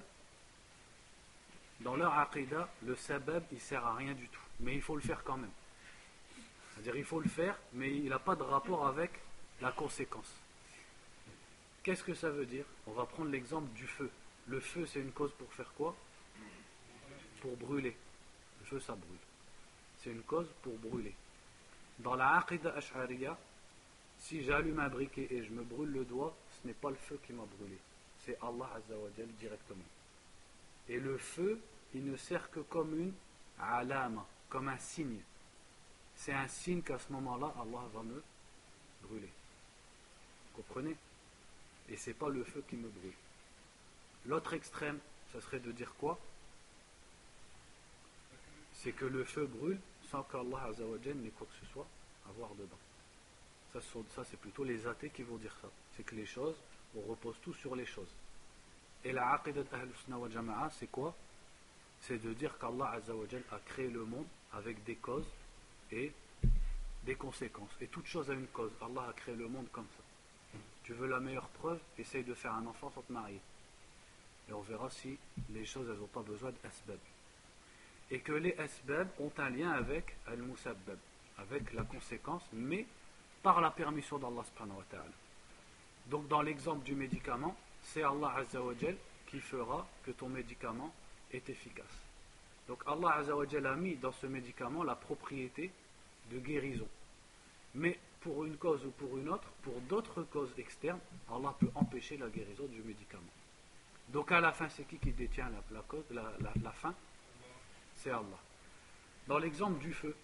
dans leur aqidah, le sabab, il sert à rien du tout. Mais il faut le faire quand même. C'est-à-dire, il faut le faire, mais il n'a pas de rapport avec la conséquence. Qu'est-ce que ça veut dire? On va prendre l'exemple du feu. Le feu, c'est une cause pour faire quoi? Pour brûler. Le feu, ça brûle. C'est une cause pour brûler. Dans la aqidah ash'ariyya, si j'allume un briquet et je me brûle le doigt, ce n'est pas le feu qui m'a brûlé. C'est Allah Azza wa Jal directement. Et le feu, il ne sert que comme une alama, comme un signe. C'est un signe qu'à ce moment-là, Allah va me brûler. Vous comprenez? Et c'est pas le feu qui me brûle. L'autre extrême, ça serait de dire quoi? C'est que le feu brûle sans qu'Allah Azza wa Jal n'ait quoi que ce soit à voir dedans. Ça, c'est plutôt les athées qui vont dire ça. C'est que les choses, on repose tout sur les choses. Et la aqidat Ahl-Sunnah wal Jama'a, c'est quoi? C'est de dire qu'Allah Azza wa Jal a créé le monde avec des causes et des conséquences. Et toute chose a une cause. Allah a créé le monde comme ça. Tu veux la meilleure preuve? Essaye de faire un enfant sans te marier. Et on verra si les choses, elles n'ont pas besoin d'asbab. Et que les asbab ont un lien avec al-musabbab, avec la conséquence, mais par la permission d'Allah subhanahu wa ta'ala. Donc dans l'exemple du médicament, c'est Allah Azza wa Jal qui fera que ton médicament est efficace. Donc Allah Azza wa Jal a mis dans ce médicament la propriété de guérison. Mais pour une cause ou pour une autre, pour d'autres causes externes, Allah peut empêcher la guérison du médicament. Donc à la fin, c'est qui détient la fin? C'est Allah. Dans l'exemple du feu,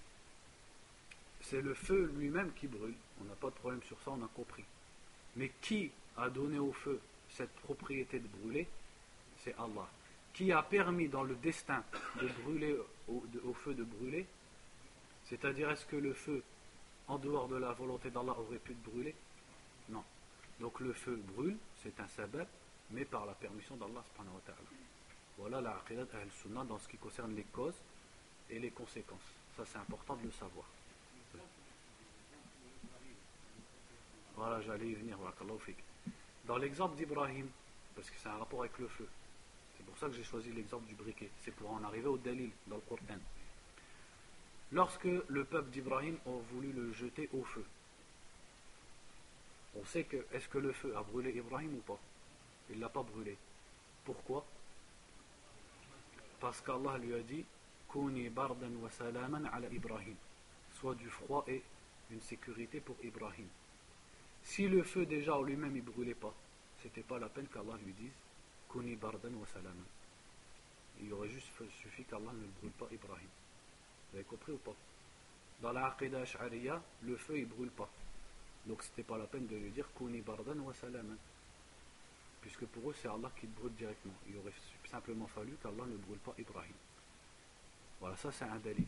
c'est le feu lui-même qui brûle. On n'a pas de problème sur ça, on a compris. Mais qui a donné au feu cette propriété de brûler? C'est Allah. Qui a permis dans le destin de brûler au feu de brûler? C'est-à-dire, est-ce que le feu, en dehors de la volonté d'Allah, aurait pu te brûler? Non. Donc le feu brûle, c'est un sabab, mais par la permission d'Allah subhanahu wa ta'ala. Voilà la aqidat Ahl-Sunnah dans ce qui concerne les causes et les conséquences. Ça, c'est important de le savoir. Voilà, j'allais y venir. Dans l'exemple d'Ibrahim, parce que c'est un rapport avec le feu, pour ça que j'ai choisi l'exemple du briquet. C'est pour en arriver au dalil dans le Coran. Lorsque le peuple d'Ibrahim a voulu le jeter au feu, on sait que, est-ce que le feu a brûlé Ibrahim ou pas? Il ne l'a pas brûlé. Pourquoi? Parce qu'Allah lui a dit Kuni bardan wa salaman ala Ibrahim. Soit du froid et une sécurité pour Ibrahim. Si le feu déjà en lui-même il ne brûlait pas, c'était pas la peine qu'Allah lui dise Kuni bardan wa salaman. Il aurait juste suffi qu'Allah ne brûle pas Ibrahim. Vous avez compris ou pas? Dans la Aqidah Ash'ariya, le feu il ne brûle pas. Donc c'était pas la peine de lui dire Kuni bardan wa salaman. Puisque pour eux c'est Allah qui le brûle directement. Il aurait simplement fallu qu'Allah ne brûle pas Ibrahim. Voilà, ça c'est un dalil.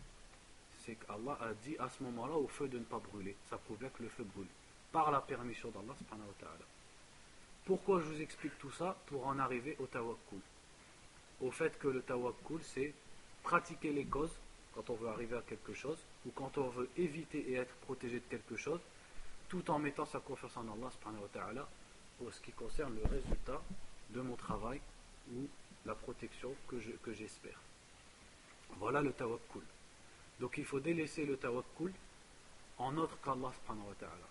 C'est qu'Allah a dit à ce moment-là au feu de ne pas brûler. Ça prouve bien que le feu brûle. Par la permission d'Allah subhanahu wa ta'ala. Pourquoi je vous explique tout ça? Pour en arriver au tawakkul. Au fait que le tawakkul c'est pratiquer les causes quand on veut arriver à quelque chose, ou quand on veut éviter et être protégé de quelque chose, tout en mettant sa confiance en Allah subhanahu wa ta'ala pour ce qui concerne le résultat de mon travail ou la protection que j'espère. Voilà le tawakkul. Donc il faut délaisser le tawakkul en autre qu'Allah subhanahu wa ta'ala.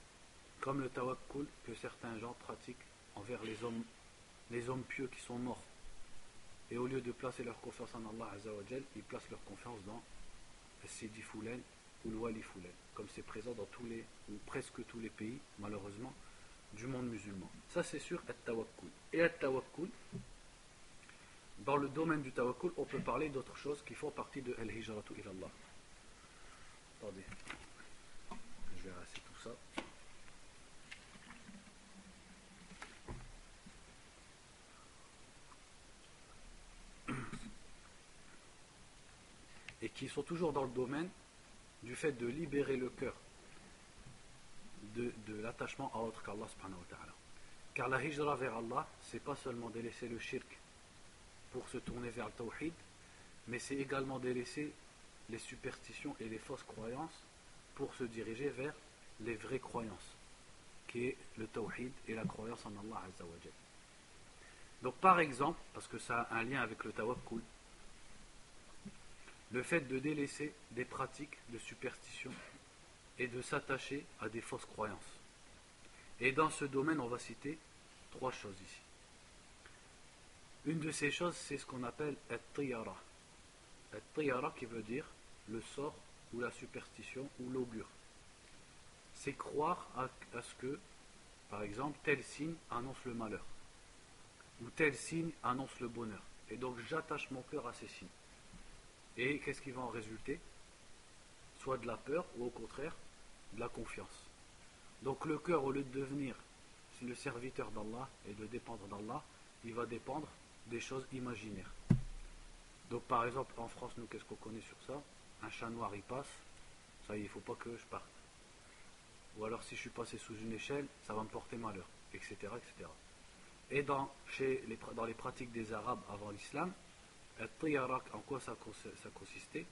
Comme le tawakkul que certains gens pratiquent envers les hommes pieux qui sont morts. Et au lieu de placer leur confiance en Allah Azza wa Jal, ils placent leur confiance dans le Sidi Foulen ou le Wali Foulen, comme c'est présent dans tous les, ou presque tous les pays, malheureusement, du monde musulman. Ça c'est sûr, at-tawakkul. Et at-tawakkul, dans le domaine du tawakkul, on peut parler d'autres choses qui font partie de al-hijratu ilallah. Attendez, je vais rasser tout ça. Et qui sont toujours dans le domaine du fait de libérer le cœur de l'attachement à autre qu'Allah subhanahu wa ta'ala. Car la hijra vers Allah, c'est pas seulement délaisser le shirk pour se tourner vers le tawhid, mais c'est également délaisser les superstitions et les fausses croyances pour se diriger vers les vraies croyances, qui est le tawhid et la croyance en Allah Azza wa Jal. Donc par exemple, parce que ça a un lien avec le tawakkul, le fait de délaisser des pratiques de superstition et de s'attacher à des fausses croyances. Et dans ce domaine, on va citer 3 choses ici. Une de ces choses, c'est ce qu'on appelle at-tiyara. At-tiyara qui veut dire le sort ou la superstition ou l'augure. C'est croire à ce que, par exemple, tel signe annonce le malheur. Ou tel signe annonce le bonheur. Et donc j'attache mon cœur à ces signes. Et qu'est-ce qui va en résulter? Soit de la peur ou au contraire de la confiance. Donc le cœur, au lieu de devenir le serviteur d'Allah et de dépendre d'Allah, il va dépendre des choses imaginaires. Donc par exemple en France, nous qu'est-ce qu'on connaît sur ça? Un chat noir il passe, ça y est, il ne faut pas que je parte. Ou alors si je suis passé sous une échelle, ça va me porter malheur, etc. etc. Et dans les pratiques des Arabes avant l'islam, en quoi ça consistait?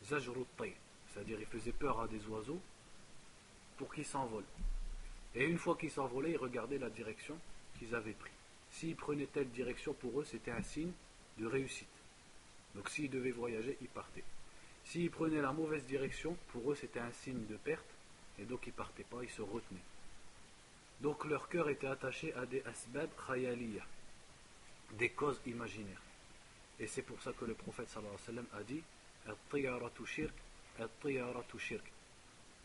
Zajrut tay, c'est-à-dire ils faisaient peur à des oiseaux pour qu'ils s'envolent. Et une fois qu'ils s'envolaient, ils regardaient la direction qu'ils avaient prise. S'ils prenaient telle direction, pour eux, c'était un signe de réussite. Donc s'ils devaient voyager, ils partaient. S'ils prenaient la mauvaise direction, pour eux, c'était un signe de perte, et donc ils ne partaient pas, ils se retenaient. Donc leur cœur était attaché à des asbab khayaliya, des causes imaginaires. Et c'est pour ça que le prophète sallallahu alayhi wa sallam a dit at-tiyaratu shirk, at-tiyaratu shirk.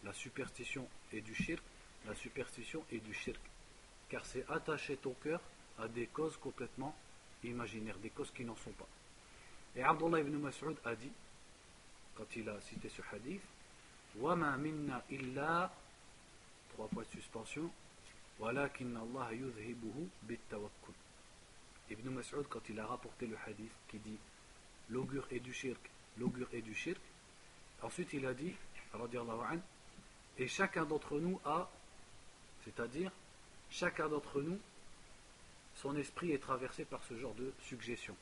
La superstition est du shirk, la superstition est du shirk. Car c'est attacher ton cœur à des causes complètement imaginaires, des causes qui n'en sont pas. Et Abdullah ibn Mas'ud a dit, quand il a cité ce hadith, وَمَا مِنَّا إِلَّا 3 points de suspension, وَلَكِنَّ اللَّهَ يُذْهِبُهُ بِالتَّوَكُّلِ. Ibn Mas'ud, quand il a rapporté le hadith qui dit l'augure est du shirk, l'augure est du shirk, ensuite il a dit, radiyallahu anhu, et chacun d'entre nous a, c'est-à-dire chacun d'entre nous, son esprit est traversé par ce genre de suggestion.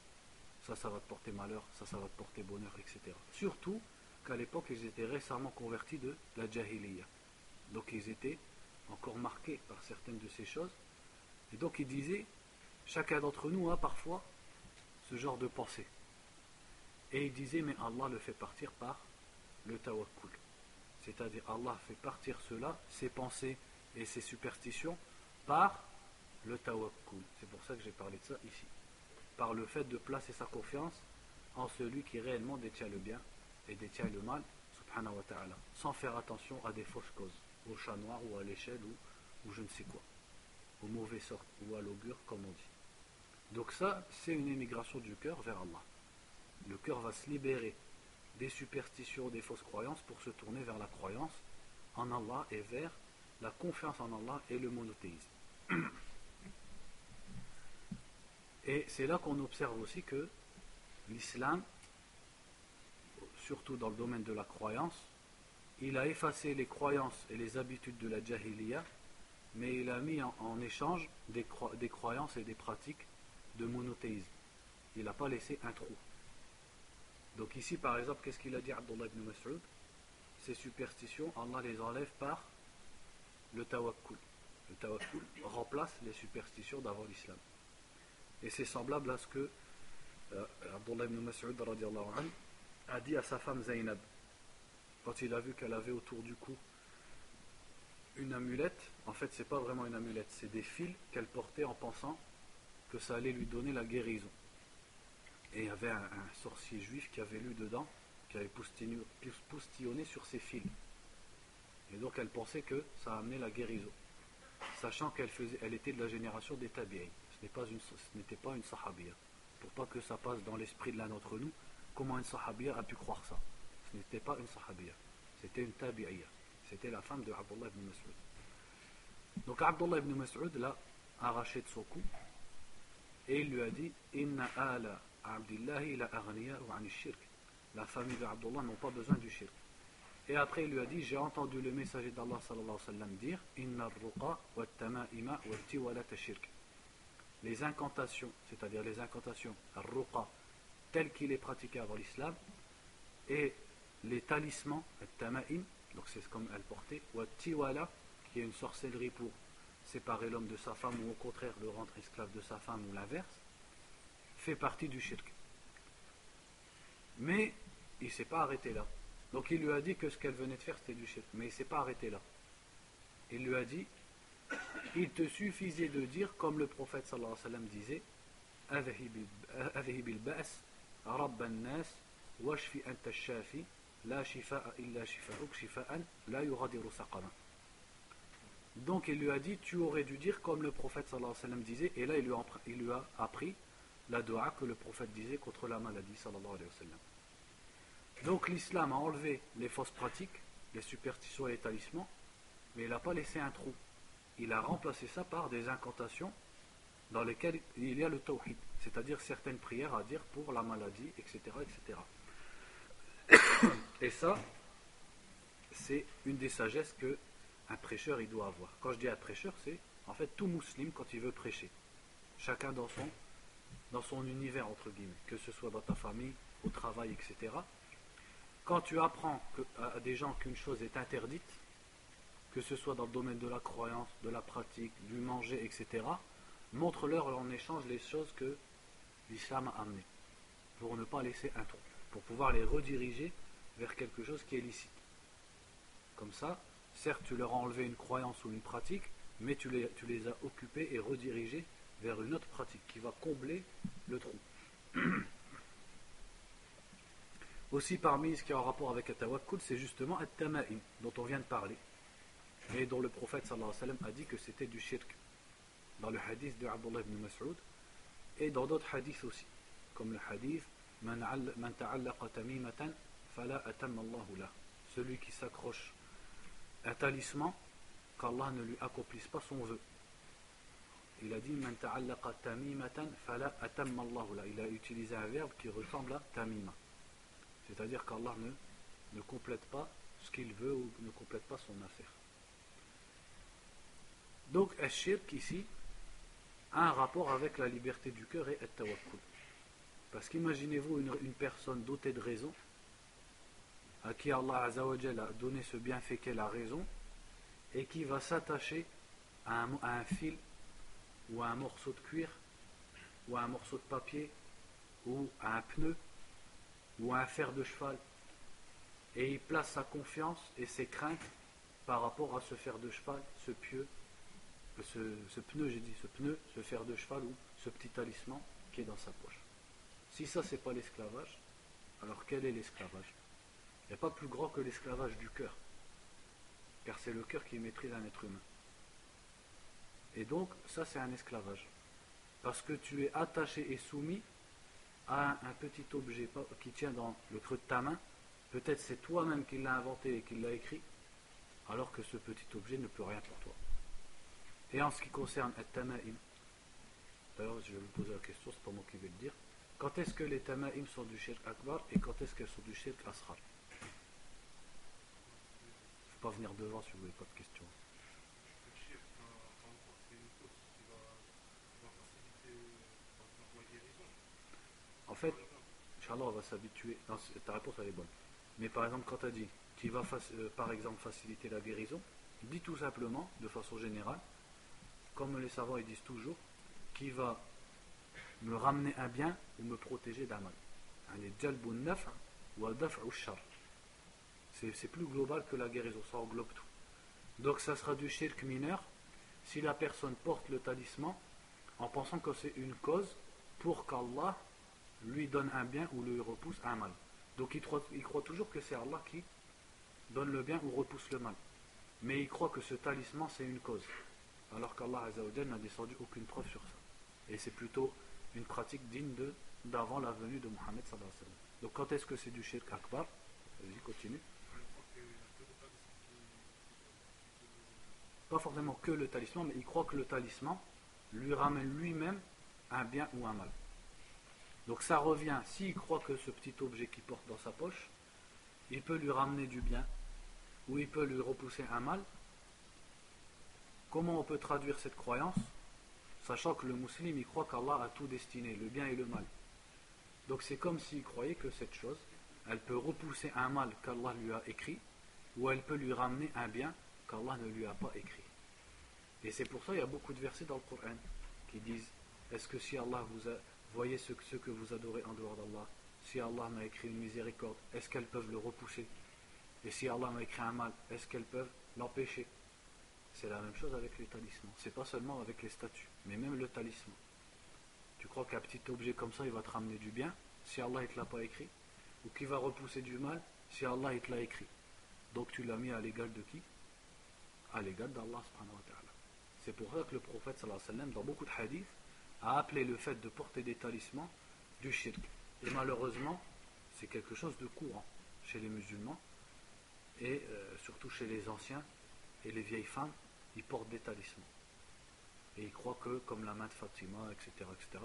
Ça va te porter malheur, ça va te porter bonheur, etc. Surtout qu'à l'époque, ils étaient récemment convertis de la jahiliya. Donc ils étaient encore marqués par certaines de ces choses. Et donc ils disaient, chacun d'entre nous a parfois ce genre de pensée. Et il disait, mais Allah le fait partir par le tawakkul. C'est-à-dire, Allah fait partir cela, ses pensées et ses superstitions, par le tawakkul. C'est pour ça que j'ai parlé de ça ici. Par le fait de placer sa confiance en celui qui réellement détient le bien et détient le mal, subhanahu wa ta'ala, sans faire attention à des fausses causes, au chat noir ou à l'échelle ou je ne sais quoi, au mauvais sort ou à l'augure comme on dit. Donc ça, c'est une émigration du cœur vers Allah. Le cœur va se libérer des superstitions, des fausses croyances pour se tourner vers la croyance en Allah et vers la confiance en Allah et le monothéisme. Et c'est là qu'on observe aussi que l'islam, surtout dans le domaine de la croyance, il a effacé les croyances et les habitudes de la jahiliya, mais il a mis en échange des croyances et des pratiques de monothéisme. Il n'a pas laissé un trou. Donc ici par exemple, qu'est-ce qu'il a dit Abdullah ibn Mas'ud? Ces superstitions, Allah les enlève par le tawakkul. Le tawakkul remplace les superstitions d'avant l'islam. Et c'est semblable à ce que Abdullah ibn Mas'ud radiallahu anhu a dit à sa femme Zaynab quand il a vu qu'elle avait autour du cou une amulette. En fait c'est pas vraiment une amulette, c'est des fils qu'elle portait en pensant que ça allait lui donner la guérison. Et il y avait un sorcier juif qui avait lu dedans, qui avait poustillonné sur ses fils. Et donc elle pensait que ça amenait la guérison, sachant elle était de la génération des tabi'in. Ce n'était pas une sahabiya. Pour pas que ça passe dans l'esprit de l'un d'entre nous, comment une sahabiya a pu croire ça? Ce n'était pas une sahabiya, c'était une tabi'iyya. C'était la femme de Abdullah ibn Mas'ud. Donc Abdullah ibn Mas'ud l'a arraché de son cou et il lui a dit Inna ala Abdillahi la aghniya wa ani shirk. La famille de Abdullah n'ont pas besoin du shirk. Et après il lui a dit j'ai entendu le messager d'Allah sallallahu alayhi wa sallam dire Inna ar-ruqa wa at-tama'ima wa at-tiwalat shirk. Les incantations, c'est-à-dire les incantations ar-ruqa telles qu'il est pratiqué avant l'islam, et les talismans at-tama'im, donc c'est comme elle portait, ou at-tiwala, qui est une sorcellerie pour séparer l'homme de sa femme ou au contraire le rendre esclave de sa femme ou l'inverse, fait partie du shirk. Mais il ne s'est pas arrêté là. Donc il lui a dit que ce qu'elle venait de faire c'était du shirk, mais il ne s'est pas arrêté là. Il lui a dit il te suffisait de dire comme le prophète sallallahu alayhi wa sallam disait Adhibil ba's rabban nas washfi anta shafi la shifa'a illa shifa'uk shifa'an la yughadiru saqama. Donc il lui a dit tu aurais dû dire comme le prophète sallallahu alayhi wa sallam disait, et là il lui a appris la dua que le prophète disait contre la maladie sallallahu alayhi wa sallam. Donc l'islam a enlevé les fausses pratiques, les superstitions et les talismans, mais il n'a pas laissé un trou. Il a remplacé ça par des incantations dans lesquelles il y a le tawhid, c'est-à-dire certaines prières à dire pour la maladie, etc. etc. Et ça, c'est une des sagesses qu'un prêcheur il doit avoir. Quand je dis un prêcheur, c'est en fait tout musulman quand il veut prêcher. Chacun dans son univers, entre guillemets, que ce soit dans ta famille, au travail, etc. Quand tu apprends à des gens qu'une chose est interdite, que ce soit dans le domaine de la croyance, de la pratique, du manger, etc., montre-leur en échange les choses que l'islam a amenées, pour ne pas laisser un trou, pour pouvoir les rediriger vers quelque chose qui est licite. Comme ça, certes tu leur as enlevé une croyance ou une pratique, mais tu les as occupés et redirigés vers une autre pratique qui va combler le trou. Aussi parmi ce qui a un rapport avec at-tawakkul, c'est justement at-tama'im, dont on vient de parler, et dont le prophète sallallahu alayhi wa sallam a dit que c'était du shirk, dans le hadith de Abdullah ibn Mas'ud, et dans d'autres hadiths aussi, comme le hadith Man ta'allaqa tamimatan fala atamma Allahu lah. Celui qui s'accroche un talisman, qu'Allah ne lui accomplisse pas son vœu. Il a dit Man ta'allaqa tamimatan fala atamma Allahu lah. Il a utilisé un verbe qui ressemble à tamima, c'est-à-dire qu'Allah ne complète pas ce qu'il veut ou ne complète pas son affaire. Donc al-shirk ici a un rapport avec la liberté du cœur et at-tawakkul. Parce qu'imaginez-vous une personne dotée de raison, à qui Allah Azza wa Jalla a donné ce bienfait qu'est la raison, et qui va s'attacher à un fil, ou à un morceau de cuir, ou à un morceau de papier, ou à un pneu ou à un fer de cheval, et il place sa confiance et ses craintes par rapport à ce fer de cheval, ce pieu, ce pneu, j'ai dit, ce pneu, ce fer de cheval ou ce petit talisman qui est dans sa poche. Si ça, c'est pas l'esclavage, alors quel est l'esclavage? Il n'y a pas plus grand que l'esclavage du cœur, car c'est le cœur qui maîtrise un être humain. Et donc, ça, c'est un esclavage. Parce que tu es attaché et soumis à un petit objet qui tient dans le creux de ta main. Peut-être c'est toi-même qui l'as inventé et qui l'a écrit, alors que ce petit objet ne peut rien pour toi. Et en ce qui concerne at-tama'im, d'ailleurs je vais vous poser la question, c'est pas moi qui vais le dire, quand est-ce que les tama'im sont du shirk akbar et quand est-ce qu'elles sont du shirk asghar? Il ne faut pas venir devant si vous n'avez pas de questions. En fait, Inch'Allah, on va s'habituer. Non, ta réponse elle est bonne. Mais par exemple, quand tu as dit qui va par exemple faciliter la guérison, dis tout simplement, de façon générale, comme les savants ils disent toujours, qui va me ramener un bien ou me protéger d'un mal. C'est plus global que la guérison, ça englobe tout. Donc ça sera du shirk mineur si la personne porte le talisman en pensant que c'est une cause pour qu'Allah lui donne un bien ou lui repousse un mal. Donc il croit toujours que c'est Allah qui donne le bien ou repousse le mal. Mais il croit que ce talisman c'est une cause. Alors qu'Allah Azzawajal n'a descendu aucune preuve sur ça. Et c'est plutôt une pratique digne d'avant la venue de Mohammed sallallahu alayhi wa sallam. Donc quand est-ce que c'est du shirk akbar? Vas-y, continue. Pas forcément que le talisman, mais il croit que le talisman lui ramène lui-même un bien ou un mal. Donc ça revient, s'il croit que ce petit objet qu'il porte dans sa poche, il peut lui ramener du bien, ou il peut lui repousser un mal. Comment on peut traduire cette croyance? Sachant que le musulman, il croit qu'Allah a tout destiné, le bien et le mal. Donc c'est comme s'il croyait que cette chose, elle peut repousser un mal qu'Allah lui a écrit, ou elle peut lui ramener un bien qu'Allah ne lui a pas écrit. Et c'est pour ça qu'il y a beaucoup de versets dans le Coran qui disent, est-ce que si Allah vous a, voyez ce que vous adorez en dehors d'Allah, si Allah m'a écrit une miséricorde, est-ce qu'elles peuvent le repousser? Et si Allah m'a écrit un mal, est-ce qu'elles peuvent l'empêcher? C'est la même chose avec les talismans. C'est pas seulement avec les statues, mais même le talisman. Tu crois qu'un petit objet comme ça, il va te ramener du bien, si Allah ne te l'a pas écrit, ou qu'il va repousser du mal, si Allah il te l'a écrit. Donc tu l'as mis à l'égal de qui? À l'égal d'Allah subhanahu wa ta'ala. C'est pour ça que le prophète sallallahu alayhi wa sallam, dans beaucoup de hadiths, a appelé le fait de porter des talismans du shirk. Et malheureusement, c'est quelque chose de courant chez les musulmans, et surtout chez les anciens et les vieilles femmes, ils portent des talismans. Et ils croient que, comme la main de Fatima, etc.,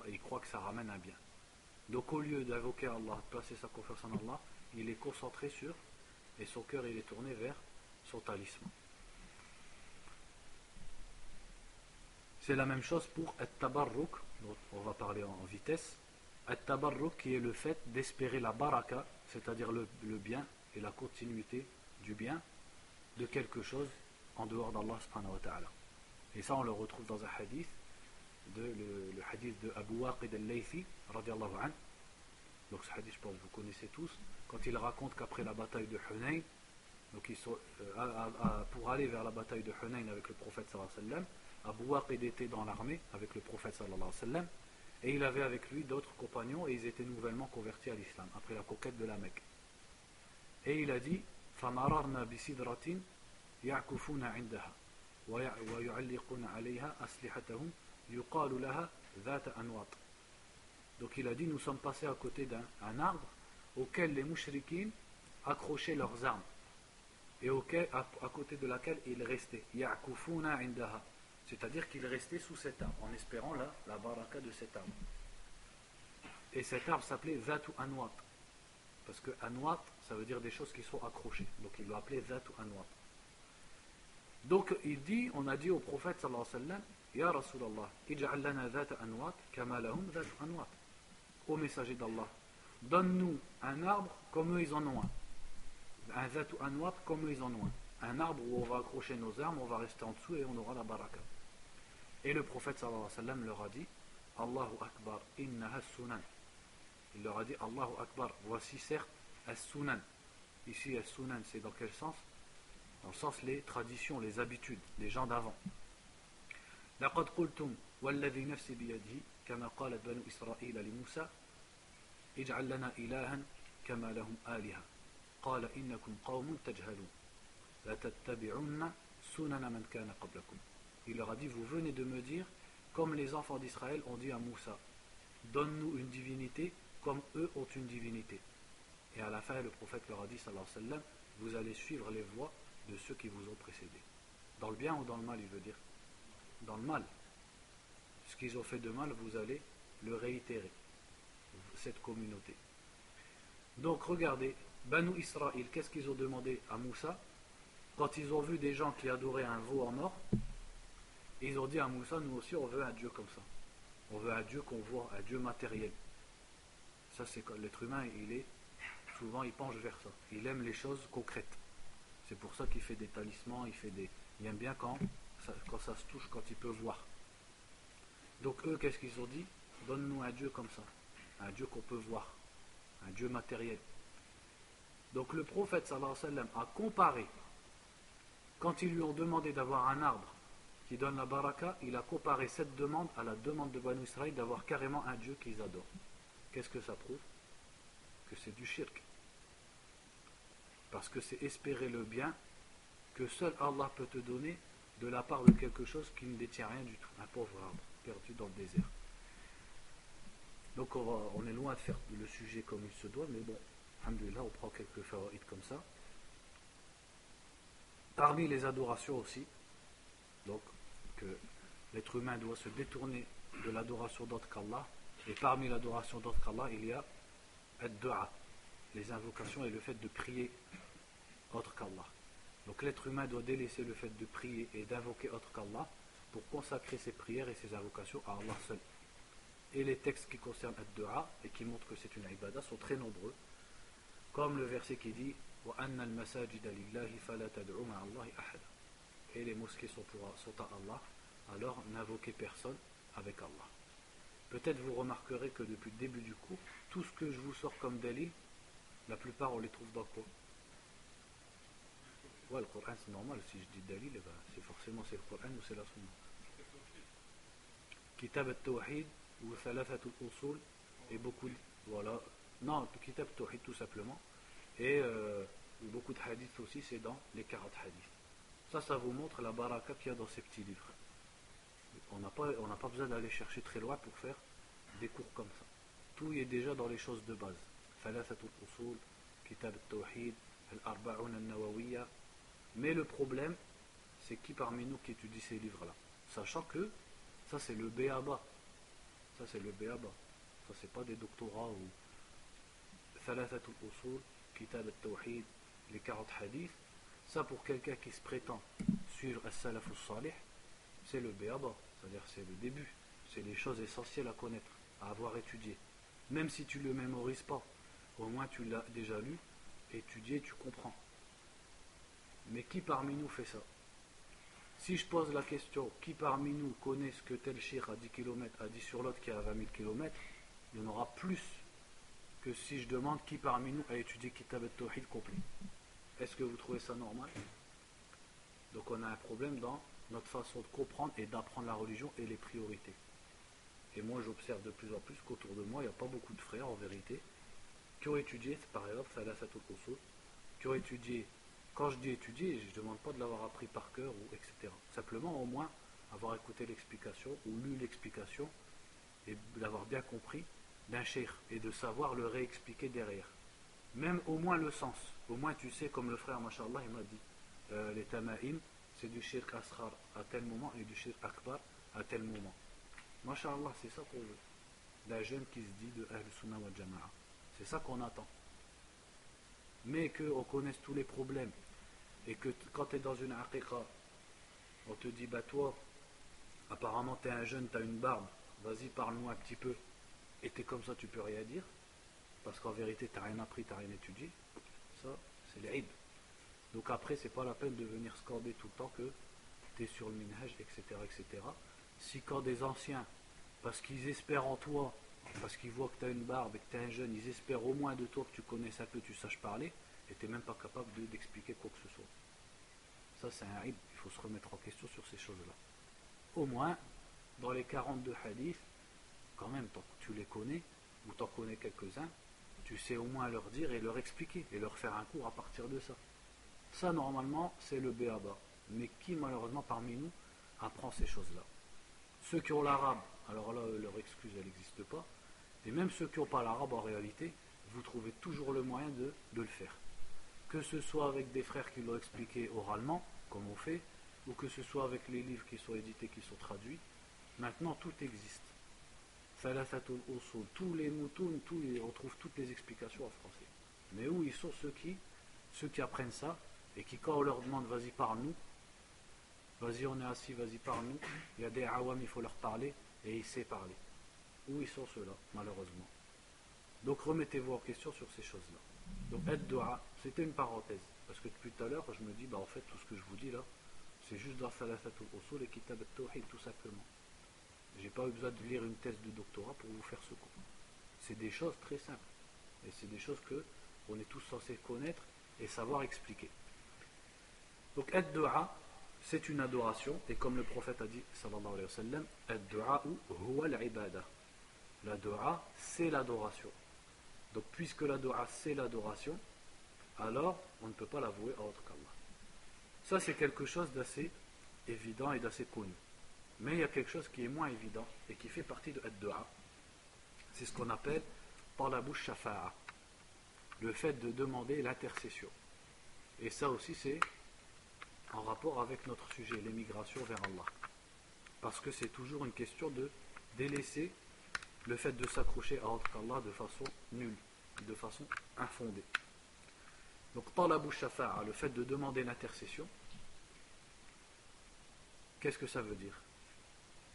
et ils croient que ça ramène un bien. Donc au lieu d'invoquer Allah, de placer sa confiance en Allah, il est concentré sur, et son cœur il est tourné vers son talisman. C'est la même chose pour at-tabarruk, dont on va parler en vitesse. At-tabarruk qui est le fait d'espérer la baraka, c'est-à-dire le bien et la continuité du bien de quelque chose en dehors d'Allah subhanahu wa ta'ala. Et ça on le retrouve dans un hadith, le hadith de Abu Waqid al-Laythi radiallahu anhu. Donc ce hadith je pense que vous connaissez tous, quand il raconte qu'après la bataille de Hunayn, donc ils sont, pour aller vers la bataille de Hunayn avec le prophète sallallahu alayhi wa sallam, Abu Waqid était dans l'armée avec le prophète sallallahu alayhi wa sallam, et il avait avec lui d'autres compagnons et ils étaient nouvellement convertis à l'islam après la conquête de la Mecque. Et il a dit فَمَرَرْنَا بِسِدْرَةٍ يَعْكُفُونَ عِنْدَهَا وَيُعَلِّقُونَ عَلَيْهَا أَسْلِحَتَهُمْ يُقَالُ لَهَا ذَاتَ أَنْوَاطٍ. Donc il a dit nous sommes passés à côté d'un arbre auquel les mouchrikines accrochaient leurs armes et à côté de laquelle ils restaient يَعْكُفُونَ عِنْدَهَا, c'est-à-dire qu'ils restaient sous cet arbre en espérant la baraka de cet arbre. Et cet arbre s'appelait Zatu Anwat, parce que Anwat ça veut dire des choses qui sont accrochées, donc il l'a appelé Zatu Anwat. Donc il dit, on a dit au prophète sallallahu alayhi wa sallam, Ya Rasulallah, ij'al lana Zata Anwat kama lahum Zatu Anwat. Ô messager d'Allah, donne-nous un arbre comme eux ils en ont un Zatu Anwat comme eux ils en ont un arbre où on va accrocher nos armes, on va rester en dessous et on aura la baraka. Et le prophète sallallahu alayhi wa sallam leur a dit, Allahu Akbar, innaha sunan. Il leur a dit Allahu Akbar, voici certes as-sunan. Ici as-sunan c'est dans quel sens? Dans le sens les traditions, les habitudes, les gens d'avant. لقد قلتم والذي نفسي بيده كما قالت بنو إسرائيل لموسى اجعل لنا إلها كما لهم آلهة قال إنكم قوم تجهلون لتتبعن سنن من كان قبلكم. Il leur a dit, vous venez de me dire, comme les enfants d'Israël ont dit à Moussa, donne-nous une divinité comme eux ont une divinité. Et à la fin, le prophète leur a dit, sallallahu alayhi wa sallam, vous allez suivre les voies de ceux qui vous ont précédés. Dans le bien ou dans le mal, il veut dire? Dans le mal. Ce qu'ils ont fait de mal, vous allez le réitérer, cette communauté. Donc regardez, Banu Israël, qu'est-ce qu'ils ont demandé à Moussa? Quand ils ont vu des gens qui adoraient un veau en or, ils ont dit à Moussa, nous aussi on veut un Dieu comme ça. On veut un Dieu qu'on voit, un Dieu matériel. Ça c'est quand l'être humain, souvent il penche vers ça. Il aime les choses concrètes. C'est pour ça qu'il fait des talismans, il aime bien quand ça se touche, quand il peut voir. Donc eux, qu'est-ce qu'ils ont dit? Donne-nous un Dieu comme ça, un Dieu qu'on peut voir, un Dieu matériel. Donc le prophète sallallahu alayhi wa sallam a comparé, quand ils lui ont demandé d'avoir un arbre qui donne la baraka, il a comparé cette demande à la demande de Banu Israël d'avoir carrément un Dieu qu'ils adorent. Qu'est-ce que ça prouve? Que c'est du shirk. Parce que c'est espérer le bien que seul Allah peut te donner de la part de quelque chose qui ne détient rien du tout, un pauvre arbre perdu dans le désert. Donc on est loin de faire le sujet comme il se doit, mais bon, alhamdoulilah, on prend quelques fawaïd comme ça. Parmi les adorations aussi, donc que l'être humain doit se détourner de l'adoration d'autre qu'Allah, et parmi l'adoration d'autre qu'Allah, il y a ad-du'a, les invocations et le fait de prier autre qu'Allah. Donc l'être humain doit délaisser le fait de prier et d'invoquer autre qu'Allah pour consacrer ses prières et ses invocations à Allah seul. Et les textes qui concernent ad-du'a et qui montrent que c'est une ibada sont très nombreux, comme le verset qui dit وَأَنَّ الْمَسَاجِدَ لِلَّهِ فَلَا تَدْعُوا مَعَ اللَّهِ أَحَدًا. Et les mosquées sont à Allah, alors n'invoquez personne avec Allah. Peut-être vous remarquerez que depuis le début du cours, tout ce que je vous sors comme dalil, la plupart on les trouve dans quoi? Ouais, le Coran c'est normal, si je dis dalil, ben, c'est forcément c'est le Coran ou c'est la Sunna. Kitab al-Tawhid ou Thalathat al-Usul et beaucoup de, voilà, non, Kitab al-Tawhid tout simplement, et beaucoup de hadiths aussi, c'est dans les 40 hadiths. Ça vous montre la baraka qu'il y a dans ces petits livres. On n'a pas besoin d'aller chercher très loin pour faire des cours comme ça. Tout est déjà dans les choses de base. Thalathat al-Usul, Kitab al-Tawhid, al-Arba'un al-Nawawiyya. Mais le problème, c'est qui parmi nous qui étudie ces livres-là? Sachant que ça c'est le B.A.B.A. Ça c'est le B.A.B.A. Ça c'est pas des doctorats ou Thalathat al-Usul, Kitab al-Tawhid, les 40 hadiths. Ça pour quelqu'un qui se prétend suivre as-Salaf al-Salih, c'est le B.A.B.A. C'est-à-dire c'est le début. C'est les choses essentielles à connaître, à avoir étudié. Même si tu ne le mémorises pas, au moins tu l'as déjà lu, étudié, tu comprends. Mais qui parmi nous fait ça? Si je pose la question, qui parmi nous connaît ce que tel shir à 10 km a dit sur l'autre qui est à 20 000 km, il y en aura plus que si je demande qui parmi nous a étudié Kitab al-Tawhid complet. Est-ce que vous trouvez ça normal? Donc on a un problème dans notre façon de comprendre et d'apprendre la religion et les priorités. Et moi j'observe de plus en plus qu'autour de moi, il n'y a pas beaucoup de frères en vérité qui ont étudié, par exemple, Thalathat al-Usul, qui ont étudié. Quand je dis étudier, je ne demande pas de l'avoir appris par cœur, ou etc. Simplement, au moins, avoir écouté l'explication, ou lu l'explication, et l'avoir bien compris d'un cheikh, et de savoir le réexpliquer derrière. Même au moins le sens. Au moins tu sais, comme le frère, mashallah, il m'a dit, les tama'im, c'est du shirk asghar à tel moment, et du shirk akbar à tel moment. Mashallah, c'est ça qu'on veut. D'un jeune qui se dit de Ahl Sunnah wal Jama'a. C'est ça qu'on attend. Mais qu'on connaisse tous les problèmes, et que quand tu es dans une aqiqa, on te dit, bah toi, apparemment tu es un jeune, tu as une barbe, vas-y parle-nous un petit peu, et tu es comme ça, tu peux rien dire, parce qu'en vérité tu n'as rien appris, tu n'as rien étudié, ça c'est l'id. Donc après c'est pas la peine de venir scander tout le temps que tu es sur le minhaj, etc., etc. Si quand des anciens, parce qu'ils espèrent en toi, parce qu'ils voient que tu as une barbe et que tu es un jeune, ils espèrent au moins de toi que tu connaisses un peu, tu saches parler, et tu n'es même pas capable d'expliquer quoi que ce soit. Ça, c'est un rib, il faut se remettre en question sur ces choses-là. Au moins, dans les 42 hadiths, quand même, tant que tu les connais, ou t'en connais quelques-uns, tu sais au moins leur dire et leur expliquer, et leur faire un cours à partir de ça. Ça, normalement, c'est le béaba. Mais qui, malheureusement, parmi nous, apprend ces choses-là? Ceux qui ont l'arabe, alors là, leur excuse, elle n'existe pas. Et même ceux qui n'ont pas l'arabe, en réalité, vous trouvez toujours le moyen de le faire. Que ce soit avec des frères qui l'ont expliqué oralement, comme on fait, ou que ce soit avec les livres qui sont édités, qui sont traduits. Maintenant, tout existe. Thalathatul usul, tous les moutons, on trouve toutes les explications en français. Mais où ils sont ceux qui apprennent ça, et qui, quand on leur demande, vas-y, parle-nous, vas-y, on est assis, vas-y, parle-nous, il y a des awam, il faut leur parler, et ils savent parler. Où ils sont ceux-là, malheureusement. Donc remettez-vous en question sur ces choses-là. Donc ad-du'a, c'était une parenthèse, parce que depuis tout à l'heure, je me dis, en fait, tout ce que je vous dis là, c'est juste dans Thalathatul usul et Kitab al-Tawhid, tout simplement. J'ai pas eu besoin de lire une thèse de doctorat pour vous faire ce cours. C'est des choses très simples. Et c'est des choses que on est tous censés connaître et savoir expliquer. Donc, ad-du'a, c'est une adoration. Et comme le prophète a dit, sallallahu alayhi wa sallam, ad-du'a huwa al-ibada. La du'a, c'est l'adoration. Donc, puisque la du'a, c'est l'adoration, alors on ne peut pas l'avouer à autre qu'Allah. Ça, c'est quelque chose d'assez évident et d'assez connu. Mais il y a quelque chose qui est moins évident et qui fait partie de ad-du'a. C'est ce qu'on appelle talabu shafa'a, le fait de demander l'intercession. Et ça aussi, c'est en rapport avec notre sujet, l'émigration vers Allah. Parce que c'est toujours une question de délaisser le fait de s'accrocher à autre qu'Allah de façon nulle, de façon infondée. Donc, talabu shafa'a, le fait de demander l'intercession, qu'est-ce que ça veut dire?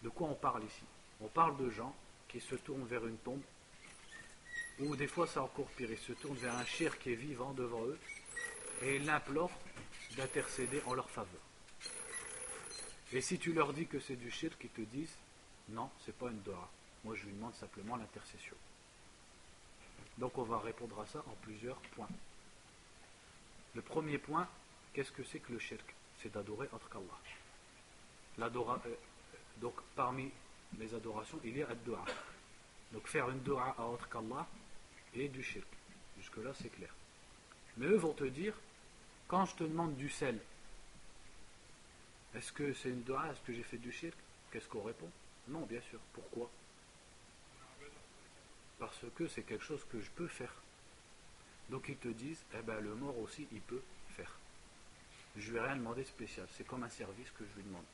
De quoi on parle ici? On parle de gens qui se tournent vers une tombe, ou des fois c'est encore pire, ils se tournent vers un shirk qui est vivant devant eux, et ils l'implorent d'intercéder en leur faveur. Et si tu leur dis que c'est du shirk, ils te disent, non, c'est pas une dua. Moi je lui demande simplement l'intercession. Donc on va répondre à ça en plusieurs points. Le premier point, qu'est-ce que c'est que le shirk? C'est d'adorer autre qu'Allah. Donc parmi les adorations, il y a ad-du'a. Donc faire une dua à autre qu'Allah et du shirk. Jusque là c'est clair. Mais eux vont te dire, quand je te demande du sel, est-ce que c'est une dua? Est-ce que j'ai fait du shirk? Qu'est-ce qu'on répond? Non, bien sûr. Pourquoi? Parce que c'est quelque chose que je peux faire. Donc ils te disent, le mort aussi il peut faire. Je lui ai rien demandé spécial. C'est comme un service que je lui demande.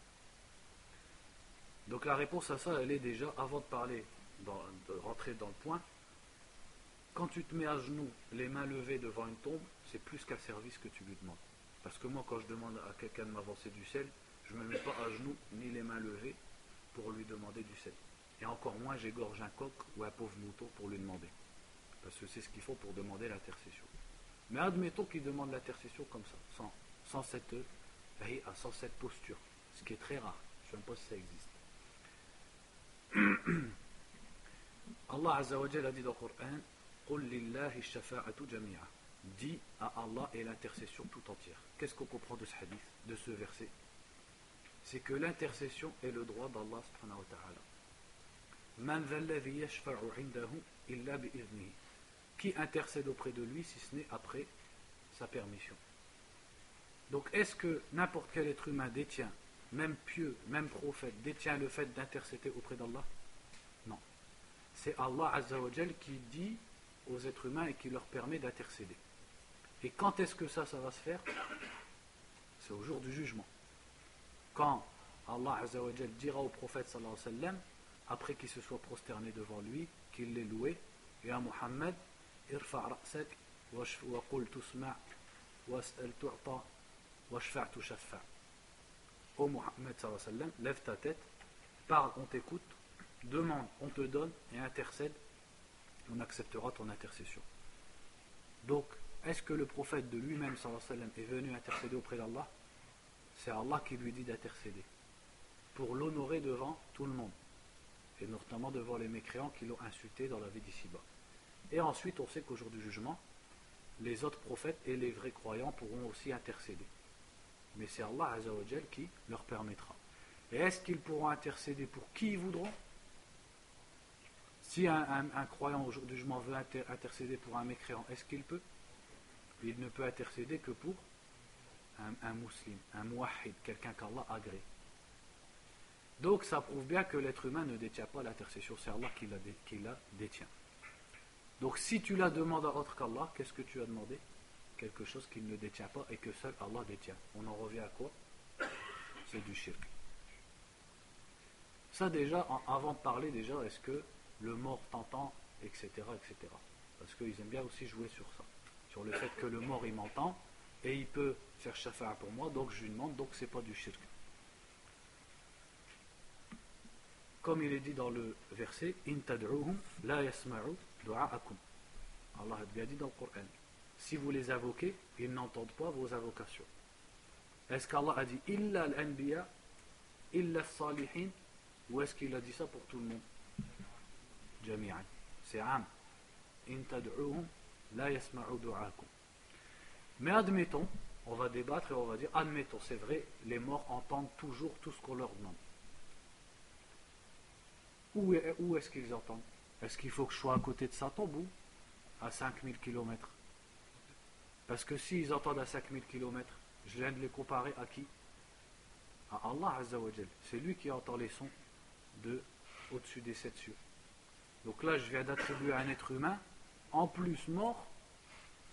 Donc la réponse à ça, elle est déjà, avant de rentrer dans le point, quand tu te mets à genoux, les mains levées devant une tombe, c'est plus qu'un service que tu lui demandes. Parce que moi, quand je demande à quelqu'un de m'avancer du sel, je ne me mets pas à genoux, ni les mains levées, pour lui demander du sel. Et encore moins, j'égorge un coq ou un pauvre mouton pour lui demander. Parce que c'est ce qu'il faut pour demander l'intercession. Mais admettons qu'il demande l'intercession comme ça, sans cette posture, ce qui est très rare. Je ne sais même pas si ça existe. Allah Azza wa Jalla a dit dans le Coran, Qul lillahi shafa'atu jami'a. Dit à Allah et l'intercession tout entière. Qu'est-ce qu'on comprend de ce hadith, de ce verset? C'est que l'intercession est le droit d'Allah subhanahu wa ta'ala. Man dhalladhi yashfa'u indahu illa bi'idhnihi. Qui intercède auprès de lui si ce n'est après sa permission? Donc est-ce que n'importe quel être humain détient, même pieux, même prophète, détient le fait d'intercéder auprès d'Allah? Non. C'est Allah Azza wa Jal qui dit aux êtres humains et qui leur permet d'intercéder. Et quand est-ce que ça va se faire? C'est au jour du jugement. Quand Allah Azza wa Jal dira au prophète sallallahu alayhi wa sallam, après qu'il se soit prosterné devant lui, qu'il l'ait loué, Ya Muhammad, irfa' ra'sak, wa qul tusma' was'al tu'ta, washfa' tushaffa'. Ô Muhammad sallallahu alayhi wa sallam, lève ta tête, parle, on t'écoute, demande, on te donne, et intercède, on acceptera ton intercession. Donc, est-ce que le prophète de lui-même sallallahu alayhi wa sallam est venu intercéder auprès d'Allah? C'est Allah qui lui dit d'intercéder, pour l'honorer devant tout le monde. et notamment devant les mécréants qui l'ont insulté dans la vie d'ici-bas. Et ensuite, on sait qu'au jour du jugement, les autres prophètes et les vrais croyants pourront aussi intercéder. Mais c'est Allah Azza wa Jal qui leur permettra. Et est-ce qu'ils pourront intercéder pour qui ils voudront? Si un croyant au jour du jugement veut intercéder pour un mécréant, est-ce qu'il peut? Il ne peut intercéder que pour un musulman, un muwahhid, quelqu'un qu'Allah agrée. Donc ça prouve bien que l'être humain ne détient pas l'intercession, c'est Allah qui la détient. Donc si tu la demandes à autre qu'Allah, qu'est-ce que tu as demandé? Quelque chose qu'il ne détient pas et que seul Allah détient. On en revient à quoi? C'est du shirk. Ça déjà, avant de parler déjà, est-ce que le mort t'entend, etc., etc. Parce qu'ils aiment bien aussi jouer sur ça. Sur le fait que le mort il m'entend et il peut faire shafa'a pour moi, donc je lui demande, donc c'est pas du shirk. Comme il est dit dans le verset, In tad'uhum la yasma'u du'a'akum. Allah a bien dit dans le Coran, si vous les invoquez, ils n'entendent pas vos invocations. Est-ce qu'Allah a dit illa al-anbiya, illa as-salihin, ou est-ce qu'il a dit ça pour tout le monde? Jami'an. C'est am. In tad'uhum la yasma'u du'a'akum. Mais admettons, on va débattre et on va dire, admettons, c'est vrai, les morts entendent toujours tout ce qu'on leur demande. Où est-ce qu'ils entendent? Est-ce qu'il faut que je sois à côté de sa tombe ou à 5000 km? Parce que s'ils entendent à 5000 km, je viens de les comparer à qui? À Allah Azza wa Jal. C'est lui qui entend les sons de au-dessus des 7 cieux. Donc là, je viens d'attribuer à un être humain, en plus mort,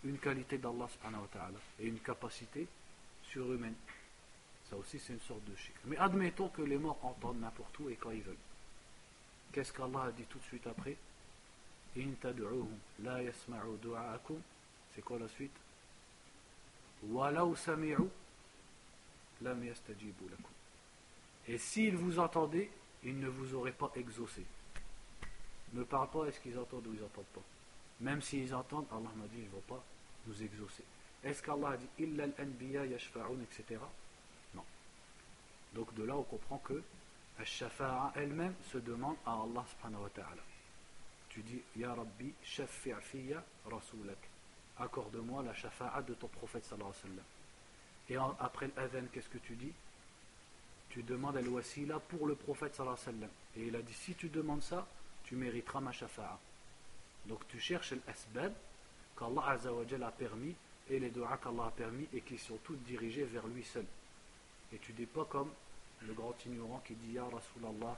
une qualité d'Allah subhanahu wa ta'ala et une capacité surhumaine. Ça aussi, c'est une sorte de shirk. Mais admettons que les morts entendent n'importe où et quand ils veulent. Qu'est-ce qu'Allah a dit tout de suite après? In tad'uhum la yasma'u du'a'akum. C'est quoi la suite? Walau sami'u lam yastajibu lakum. Et s'ils vous entendaient, ils ne vous auraient pas exaucé. Ne parle pas, est-ce qu'ils entendent ou ils n'entendent pas? Même s'ils entendent, Allah m'a dit, ils ne vont pas nous exaucer. Est-ce qu'Allah a dit illa al-anbiya yashfa'un, etc.? Non. Donc de là, on comprend que Al-Shafa'a elle-même se demande à Allah subhanahu wa ta'ala. Tu dis, Ya Rabbi, shaffi' fiyya rasoulak. Accorde-moi la shafa'a de ton prophète sallallahu alayhi wa sallam. Et après l'adhan, qu'est-ce que tu dis? Tu demandes al-wasila pour le prophète sallallahu alayhi wa sallam. Et il a dit, si tu demandes ça, tu mériteras ma shafa'a. Donc tu cherches l'asbab qu'Allah Azza wa Jalla a permis et les doigts qu'Allah a permis et qui sont toutes dirigées vers lui seul. Et tu dis pas comme le grand ignorant qui dit Ya Rasulallah,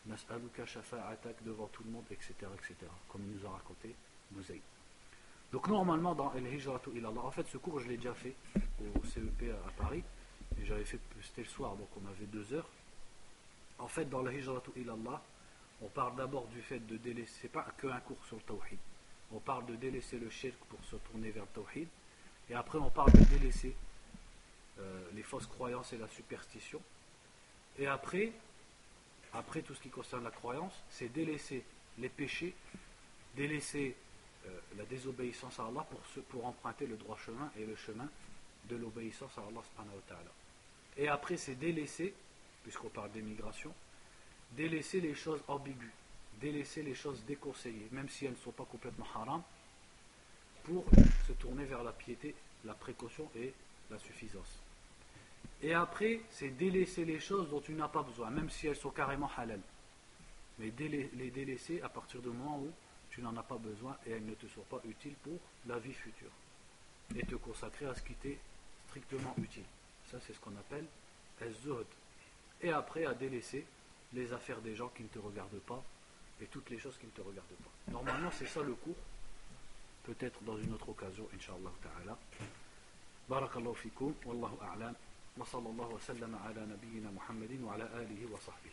nas'aluka shafa'atak devant tout le monde, etc., etc., comme il nous a raconté Bouzaï. Donc normalement dans Al-Hijratu ilallah, en fait ce cours je l'ai déjà fait au CEP à Paris, et j'avais fait, c'était le soir, donc on avait 2 heures. En fait dans Al-Hijratu ilallah, on parle d'abord du fait de délaisser, c'est pas qu'un cours sur le tawhid, on parle de délaisser le shirk pour se tourner vers le tawhid, et après on parle de délaisser les fausses croyances et la superstition. Et après tout ce qui concerne la croyance, c'est délaisser les péchés, délaisser la désobéissance à Allah pour emprunter le droit chemin et le chemin de l'obéissance à Allah subhanahu wa ta'ala. Et après c'est délaisser, puisqu'on parle d'émigration, délaisser les choses ambiguës, délaisser les choses déconseillées, même si elles ne sont pas complètement haram, pour se tourner vers la piété, la précaution et la suffisance. Et après, c'est délaisser les choses dont tu n'as pas besoin, même si elles sont carrément halal. Mais les délaisser à partir du moment où tu n'en as pas besoin et elles ne te sont pas utiles pour la vie future. Et te consacrer à ce qui t'est strictement utile. Ça, c'est ce qu'on appelle az-zuhd. Et après, à délaisser les affaires des gens qui ne te regardent pas et toutes les choses qui ne te regardent pas. Normalement, c'est ça le cours. Peut-être dans une autre occasion, Inch'Allah ta'ala. Barakallahu fikum, wallahu a'lam. وصلى الله وسلم على نبينا محمد وعلى آله وصحبه